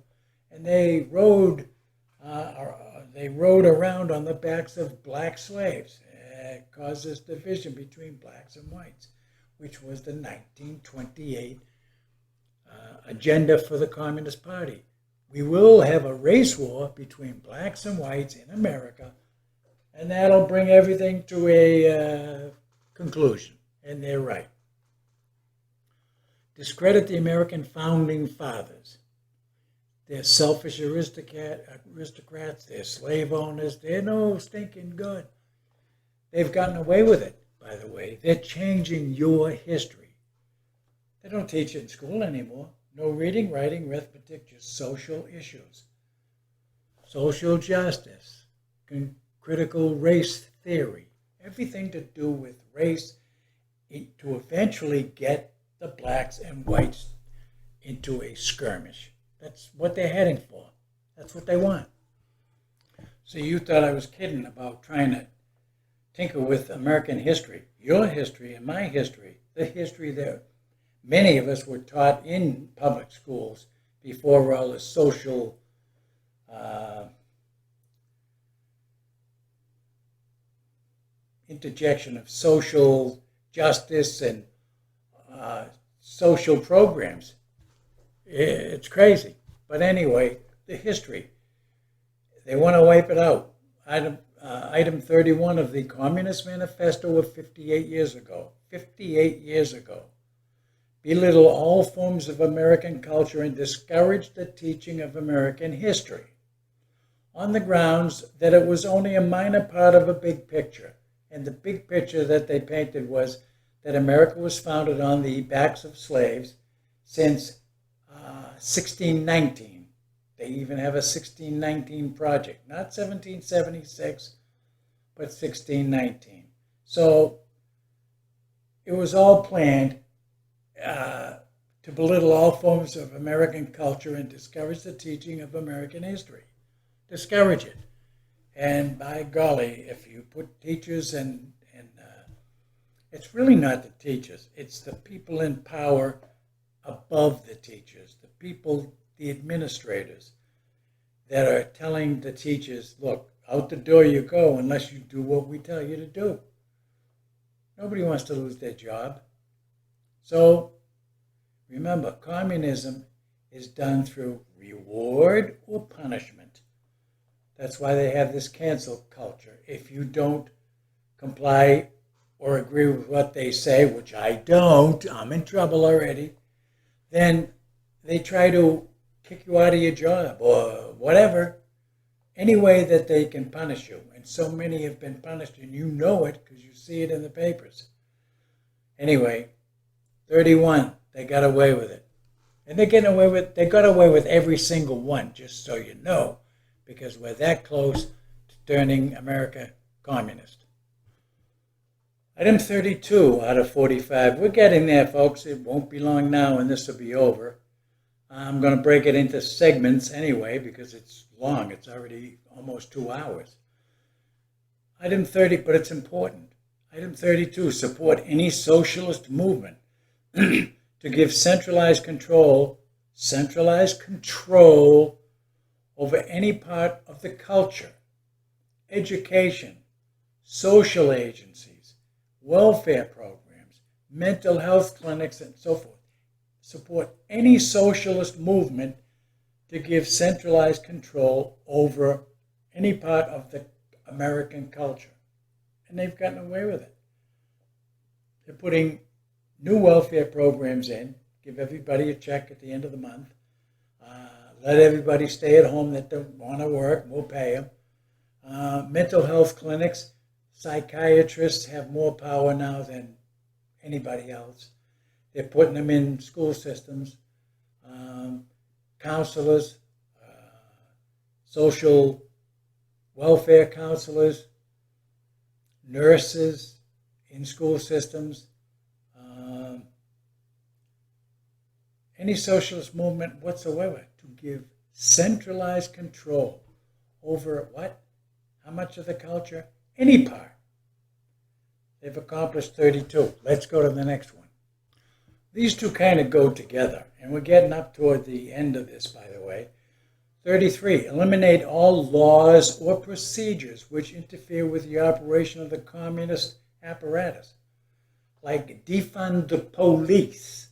A: And they rode around on the backs of black slaves. It caused this division between blacks and whites, which was the 1928 agenda for the Communist Party. We will have a race war between blacks and whites in America, and that'll bring everything to a conclusion. And they're right. Discredit the American founding fathers. They're selfish aristocrats, they're slave owners, they're no stinking good. They've gotten away with it, by the way. They're changing your history. They don't teach it in school anymore. No reading, writing, arithmetic, just social issues. Social justice, critical race theory, everything to do with race to eventually get the blacks and whites into a skirmish. That's what they're heading for. That's what they want. So you thought I was kidding about trying to tinker with American history, your history and my history, the history that many of us were taught in public schools before all the social interjection of social justice and social programs. It's crazy. But anyway, the history, they want to wipe it out. Item 31 of the Communist Manifesto of 58 years ago. 58 years ago. Belittle all forms of American culture and discourage the teaching of American history on the grounds that it was only a minor part of a big picture. And the big picture that they painted was that America was founded on the backs of slaves since 1619. They even have a 1619 project, not 1776, but 1619. So it was all planned to belittle all forms of American culture and discourage the teaching of American history. Discourage it. And by golly, if you put teachers and it's really not the teachers, it's the people in power above the teachers, the people, the administrators that are telling the teachers, look, out the door you go unless you do what we tell you to do. Nobody wants to lose their job. So remember, communism is done through reward or punishment. That's why they have this cancel culture. If you don't comply or agree with what they say, which I don't, I'm in trouble already, then they try to kick you out of your job or whatever, any way that they can punish you. And so many have been punished, and you know it because you see it in the papers. Anyway, 31, they got away with it. And they got away with every single one, just so you know, because we're that close to turning America communist. Item 32 out of 45. We're getting there, folks. It won't be long now, and this will be over. I'm going to break it into segments anyway, because it's long. It's already almost 2 hours. Item 30, but it's important. Item 32, support any socialist movement to give centralized control over any part of the culture, education, social agencies, welfare programs, mental health clinics, and so forth. Support any socialist movement to give centralized control over any part of the American culture. And they've gotten away with it. They're putting new welfare programs in, give everybody a check at the end of the month, let everybody stay at home that don't want to work, we'll pay them. Mental health clinics, Psychiatrists have more power now than anybody else. They're putting them in school systems. Counselors, social welfare counselors, nurses in school systems. Any socialist movement whatsoever to give centralized control over what? How much of the culture? Any part. They've accomplished 32. Let's go to the next one. These two kind of go together, and we're getting up toward the end of this, by the way. 33. Eliminate all laws or procedures which interfere with the operation of the communist apparatus, like defund the police.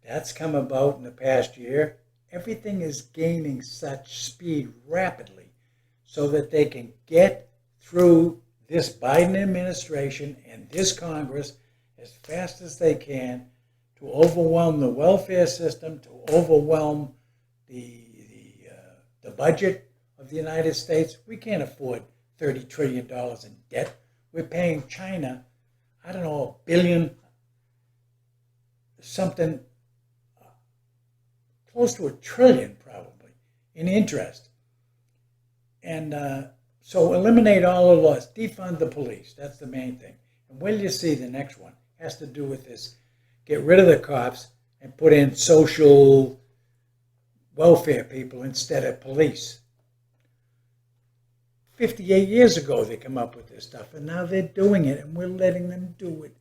A: That's come about in the past year. Everything is gaining such speed rapidly so that they can get through this Biden administration and this Congress as fast as they can to overwhelm the welfare system, to overwhelm the budget of the United States. We can't afford $30 trillion in debt. We're paying China, I don't know, $1 billion, something close to $1 trillion probably in interest. And so eliminate all the laws, defund the police. That's the main thing. And where you see the next one has to do with this. Get rid of the cops and put in social welfare people instead of police. 58 years ago they come up with this stuff, and now they're doing it, and we're letting them do it.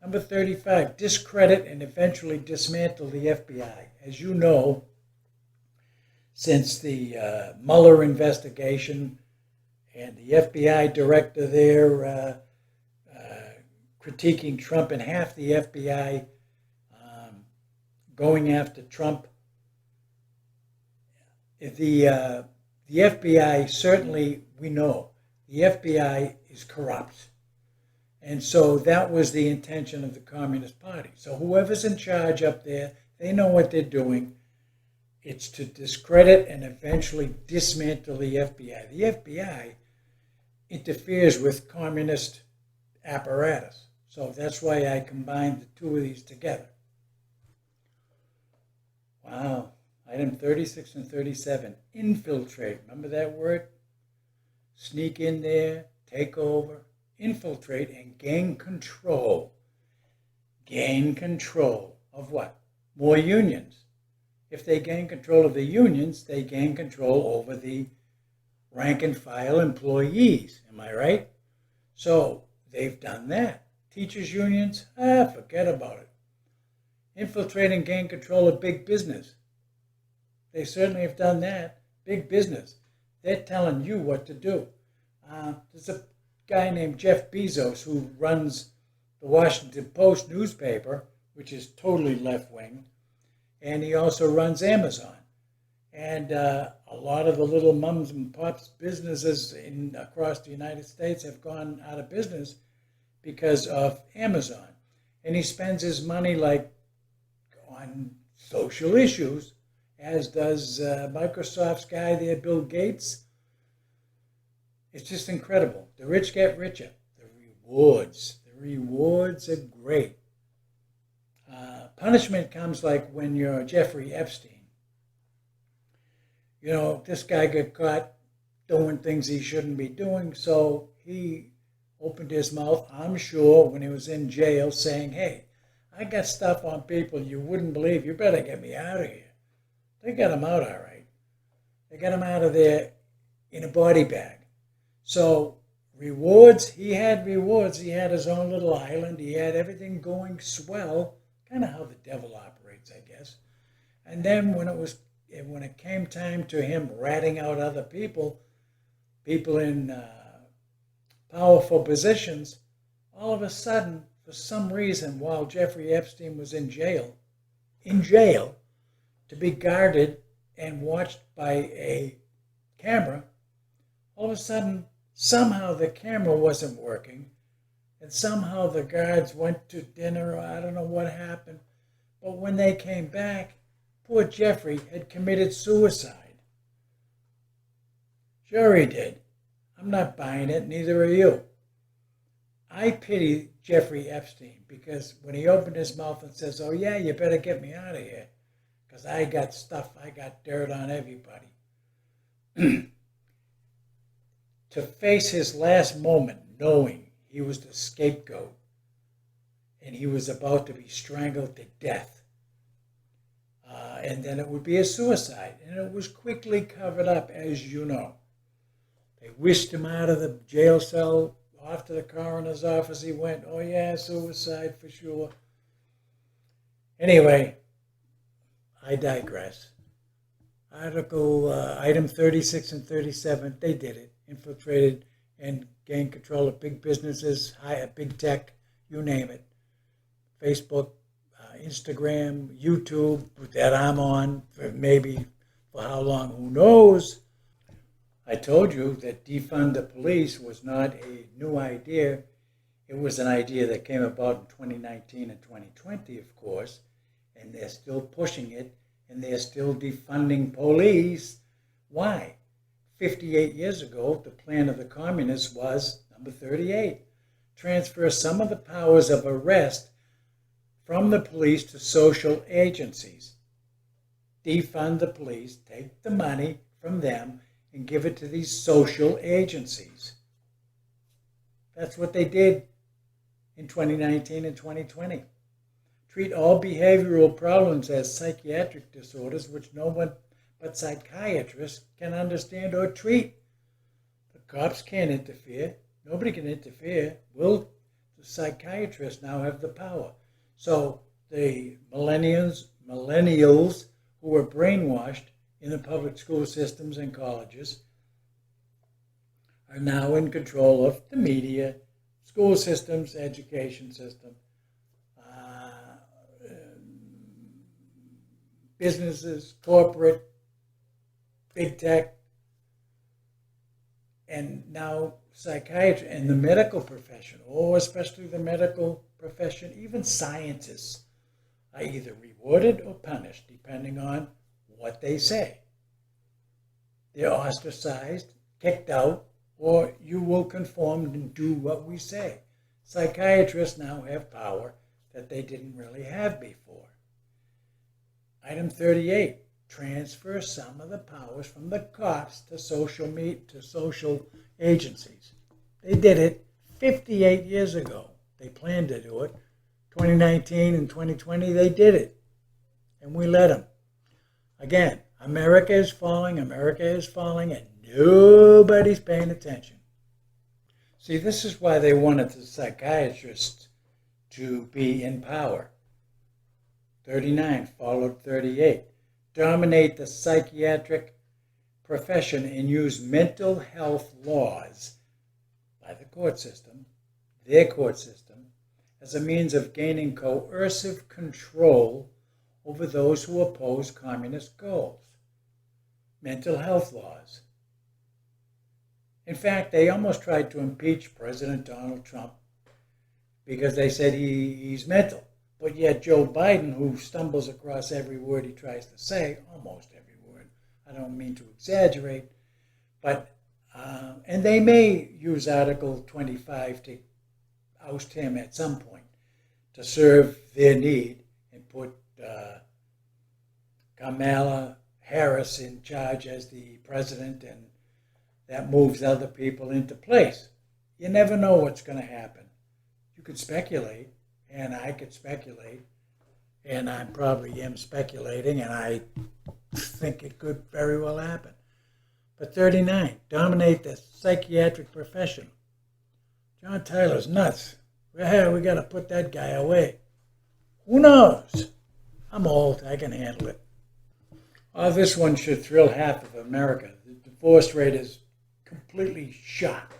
A: Number 35, discredit and eventually dismantle the FBI. As you know, since the Mueller investigation and the FBI director there critiquing Trump, and half the FBI going after Trump, the FBI, certainly we know, the FBI is corrupt. And so that was the intention of the Communist Party. So whoever's in charge up there, they know what they're doing. It's to discredit and eventually dismantle the FBI. The FBI interferes with communist apparatus. So that's why I combined the two of these together. Wow. Item 36 and 37. Infiltrate. Remember that word? Sneak in there, take over, infiltrate, and gain control. Gain control of what? More unions. If they gain control of the unions, they gain control over the rank and file employees. Am I right? So they've done that. Teachers' unions, forget about it. Infiltrate and gain control of big business. They certainly have done that. Big business. They're telling you what to do. There's a guy named Jeff Bezos who runs the Washington Post newspaper, which is totally left-wing, and he also runs Amazon. And a lot of the little mums and pops businesses across the United States have gone out of business because of Amazon. And he spends his money like on social issues, as does Microsoft's guy there, Bill Gates. It's just incredible. The rich get richer. The rewards are great. Punishment comes like when you're Jeffrey Epstein. You know, this guy got caught doing things he shouldn't be doing, so he opened his mouth, I'm sure, when he was in jail, saying, hey, I got stuff on people you wouldn't believe. You better get me out of here. They got him out all right. They got him out of there in a body bag. So rewards, he had rewards. He had his own little island. He had everything going swell, kind of how the devil operates, I guess. And then when it came time to him ratting out other people in powerful positions, all of a sudden, for some reason, while Jeffrey Epstein was in jail, to be guarded and watched by a camera, all of a sudden, somehow the camera wasn't working, and somehow the guards went to dinner, or I don't know what happened, but when they came back, poor Jeffrey had committed suicide. Sure he did. I'm not buying it, neither are you. I pity Jeffrey Epstein, because when he opened his mouth and says, oh yeah, you better get me out of here, because I got stuff, I got dirt on everybody. To face his last moment knowing he was the scapegoat and he was about to be strangled to death. And then it would be a suicide. And it was quickly covered up, as you know. They whisked him out of the jail cell. Off to the coroner's office he went. Oh yeah, suicide for sure. Anyway, I digress. Article item 36 and 37, they did it. Infiltrated and gained control of big businesses, big tech, you name it. Facebook, Instagram, YouTube, that I'm on for maybe for how long, who knows. I told you that defund the police was not a new idea. It was an idea that came about in 2019 and 2020, of course, and they're still pushing it, and they're still defunding police. Why? 58 years ago, the plan of the communists was, number 38, transfer some of the powers of arrest from the police to social agencies. Defund the police, take the money from them, and give it to these social agencies. That's what they did in 2019 and 2020. Treat all behavioral problems as psychiatric disorders, which no one but psychiatrists can understand or treat. The cops can't interfere. Nobody can interfere. The psychiatrists now have the power. So the millennials who were brainwashed in the public school systems and colleges are now in control of the media, school systems, education system, businesses, corporate, big tech, and now psychiatry and the medical profession, or especially the medical profession, even scientists are either rewarded or punished depending on what they say. They're ostracized, kicked out, or you will conform and do what we say. Psychiatrists now have power that they didn't really have before. Item 38, transfer some of the powers from the cops to social agencies. They did it 58 years ago. They planned to do it. 2019 and 2020, they did it. And we let them. Again, America is falling, and nobody's paying attention. See, this is why they wanted the psychiatrists to be in power. 39 followed 38. Dominate the psychiatric profession and use mental health laws by the court system, their court system, as a means of gaining coercive control over those who oppose communist goals. Mental health laws. In fact, they almost tried to impeach President Donald Trump because they said he's mental. But yet Joe Biden, who stumbles across every word he tries to say, almost every word, I don't mean to exaggerate, but, and they may use Article 25 to oust him at some point to serve their need and put Kamala Harris in charge as the president, and that moves other people into place. You never know what's going to happen. You could speculate, and I could speculate, and I probably am speculating, and I think it could very well happen. But 39, dominate the psychiatric profession. John Tyler's nuts. Well, we got to put that guy away. Who knows? I'm old. I can handle it. Oh, this one should thrill half of America. The divorce rate is completely shot.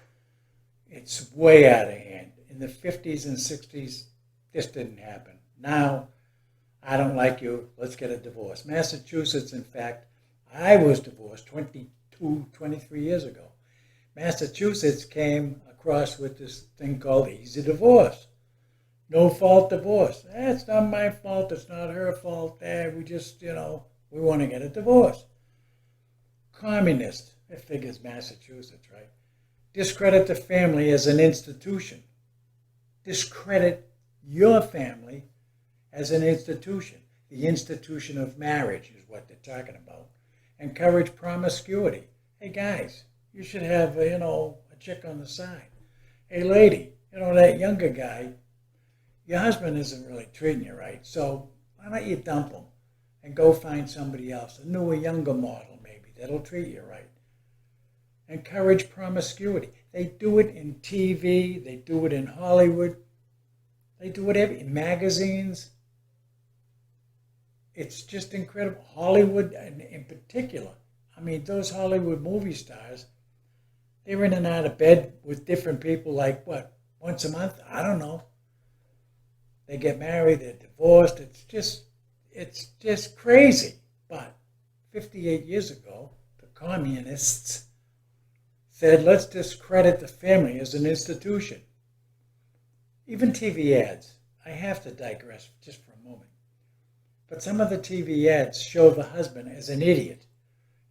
A: It's way out of hand. In the 50s and 60s, this didn't happen. Now, I don't like you. Let's get a divorce. Massachusetts, in fact, I was divorced 23 years ago. Massachusetts came across with this thing called easy divorce. No fault divorce. It's not my fault. It's not her fault. We just, we want to get a divorce. Communist. It figures Massachusetts, right? Discredit the family as an institution. discredit your family as an institution. The institution of marriage is what they're talking about. Encourage promiscuity. Hey guys, you should have, a chick on the side. Hey lady, that younger guy, your husband isn't really treating you right, so why don't you dump him and go find somebody else, a newer, younger model maybe, that'll treat you right. Encourage promiscuity. They do it in TV, they do it in Hollywood, they do it in magazines. It's just incredible. Hollywood in particular. I mean, those Hollywood movie stars, they're in and out of bed with different people like, what, once a month? I don't know. They get married, they're divorced. It's just crazy. But 58 years ago, the communists said, let's discredit the family as an institution. Even TV ads. I have to digress just for a moment. But some of the TV ads show the husband as an idiot,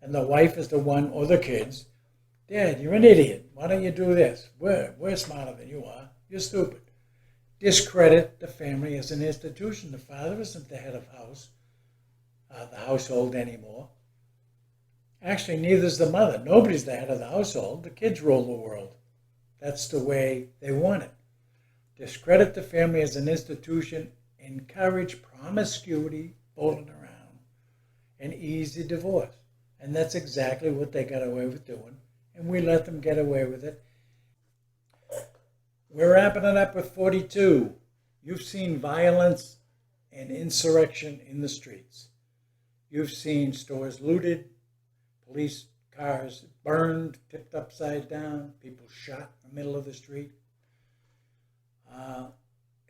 A: and the wife is the one, or the kids. Dad, you're an idiot. Why don't you do this? We're smarter than you are. You're stupid. Discredit the family as an institution. The father isn't the head of the household anymore. Actually, neither is the mother. Nobody's the head of the household. The kids rule the world. That's the way they want it. Discredit the family as an institution. Encourage promiscuity, fooling around, and easy divorce. And that's exactly what they got away with doing. And we let them get away with it. We're wrapping it up with 42. You've seen violence and insurrection in the streets. You've seen stores looted, police cars burned, tipped upside down, people shot in the middle of the street.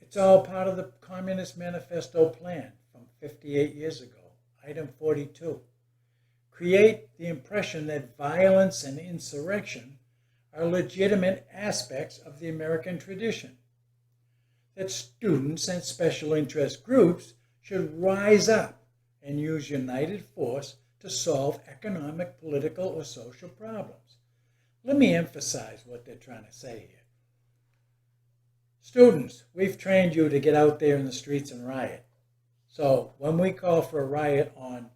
A: It's all part of the Communist Manifesto plan from 58 years ago. Item 42. Create the impression that violence and insurrection are legitimate aspects of the American tradition. That students and special interest groups should rise up and use united force to solve economic, political, or social problems. Let me emphasize what they're trying to say here. Students, we've trained you to get out there in the streets and riot. So when we call for a riot on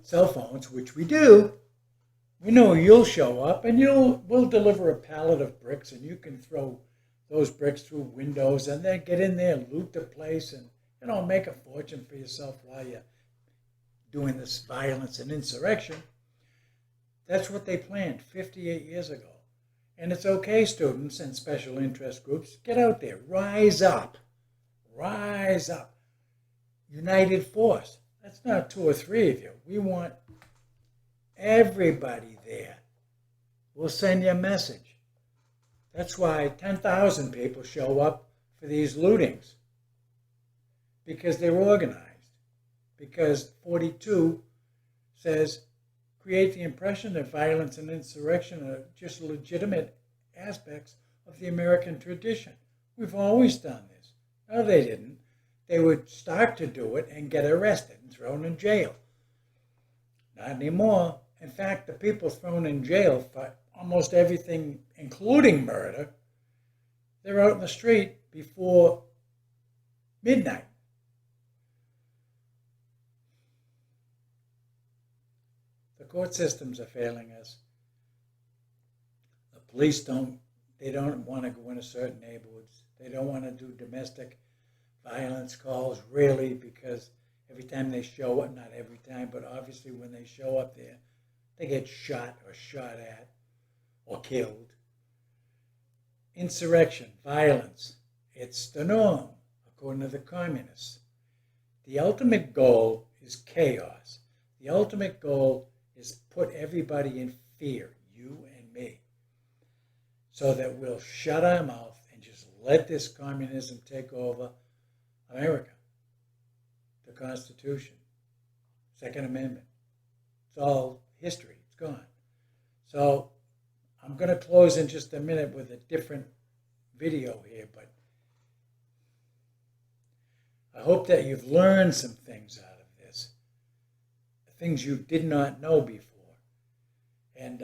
A: cell phones, which we do, we know you'll show up and we'll deliver a pallet of bricks, and you can throw those bricks through windows and then get in there, loot the place, and make a fortune for yourself while you're doing this violence and insurrection. That's what they planned 58 years ago. And it's okay, students and special interest groups, get out there, rise up, united force. That's not 2 or 3 of you. We want everybody there. We'll send you a message. That's why 10,000 people show up for these lootings, because they're organized. Because 42 says, create the impression that violence and insurrection are just legitimate aspects of the American tradition. We've always done this. No, they didn't. They would start to do it and get arrested and thrown in jail. Not anymore. In fact, the people thrown in jail for almost everything, including murder, they're out in the street before midnight. The court systems are failing us. The police don't want to go into certain neighborhoods. They don't want to do domestic violence calls, really, because every time they show up, not every time, but obviously when they show up there, they get shot or shot at or killed. Insurrection, violence, it's the norm, according to the communists. The ultimate goal is chaos. The ultimate goal is put everybody in fear, you and me, so that we'll shut our mouth and just let this communism take over America. The Constitution, Second Amendment. It's all history. It's gone. So I'm going to close in just a minute with a different video here, but I hope that you've learned some things out of this, things you did not know before. And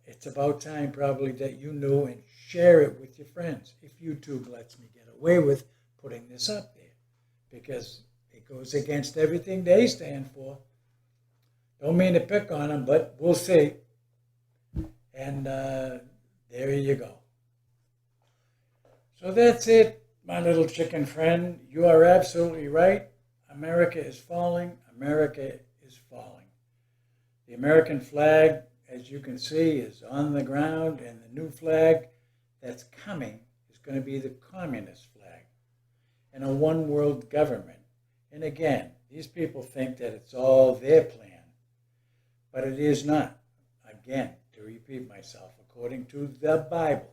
A: it's about time probably that you knew and share it with your friends if YouTube lets me get away with putting this up there, because it goes against everything they stand for. Don't mean to pick on them, but we'll see. And there you go. So that's it, my little chicken friend. You are absolutely right. America is falling. America is falling. The American flag, as you can see, is on the ground, and the new flag that's coming is going to be the communist flag and a one-world government. And again, these people think that it's all their plan, but it is not. Again, to repeat myself, according to the Bible,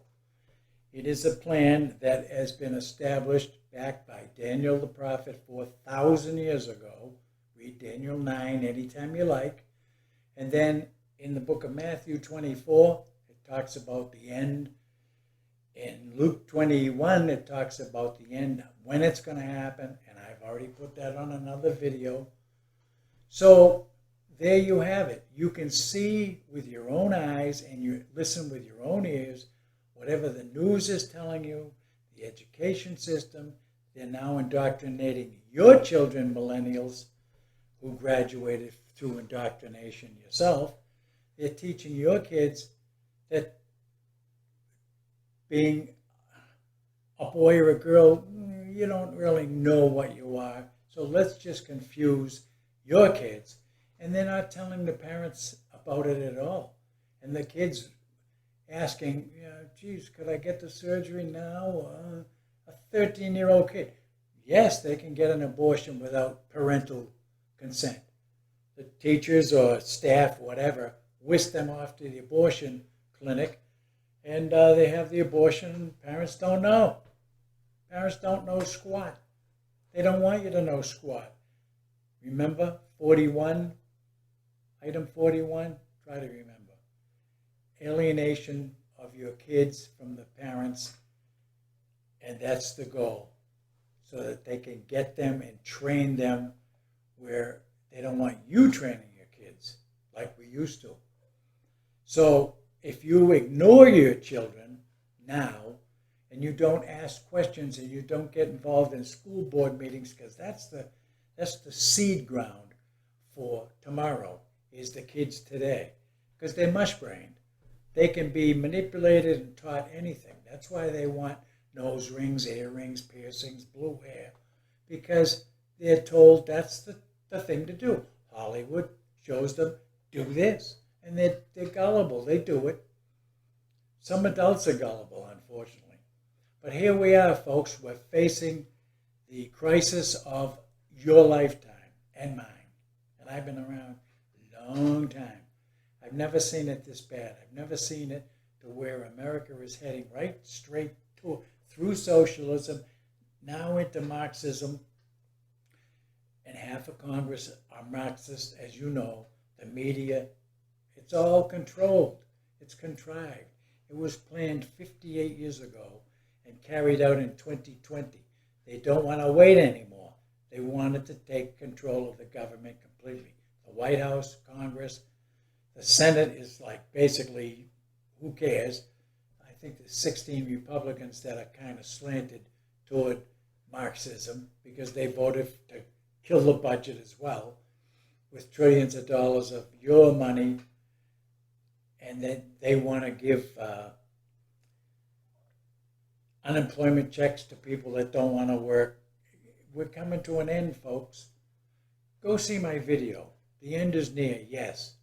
A: it is a plan that has been established back by Daniel the prophet 4,000 years ago. Read Daniel 9 anytime you like. And then in the book of Matthew 24, it talks about the end. In Luke 21, it talks about the end, when it's going to happen. And I've already put that on another video. So there you have it. You can see with your own eyes and you listen with your own ears whatever the news is telling you, the education system. They're now indoctrinating your children, millennials, who graduated through indoctrination yourself. They're teaching your kids that being a boy or a girl, you don't really know what you are. So let's just confuse your kids. And they're not telling the parents about it at all. And the kids asking, geez, could I get the surgery now? A 13-year-old kid. Yes, they can get an abortion without parental consent. The teachers or staff, whatever, whisk them off to the abortion clinic, and they have the abortion. Parents don't know. Parents don't know squat. They don't want you to know squat. Remember 41, item 41? Try to remember. Alienation of your kids from the parents, and that's the goal, so that they can get them and train them where they don't want you training your kids like we used to. So if you ignore your children now and you don't ask questions and you don't get involved in school board meetings, because that's the seed ground for tomorrow, is the kids today, because they're mush-brained. They can be manipulated and taught anything. That's why they want nose rings, earrings, piercings, blue hair, because they're told that's the thing to do. Hollywood shows them, do this. And they're gullible. They do it. Some adults are gullible, unfortunately. But here we are, folks. We're facing the crisis of your lifetime and mine. And I've been around a long time. I've never seen it this bad. I've never seen it to where America is heading right straight through socialism, now into Marxism, and half of Congress are Marxists, as you know. The media, it's all controlled. It's contrived. It was planned 58 years ago and carried out in 2020. They don't want to wait anymore. They wanted to take control of the government completely. The White House, Congress, the Senate is like basically, who cares? I think there's 16 Republicans that are kind of slanted toward Marxism because they voted to kill the budget as well, with trillions of dollars of your money, and then they want to give unemployment checks to people that don't want to work. We're coming to an end, folks. Go see my video. The end is near, yes.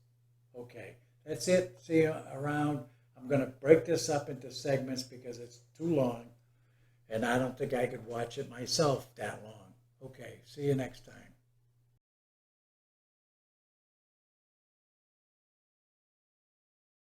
A: Okay, that's it. See you around. I'm going to break this up into segments because it's too long, and I don't think I could watch it myself that long. Okay, see you next time.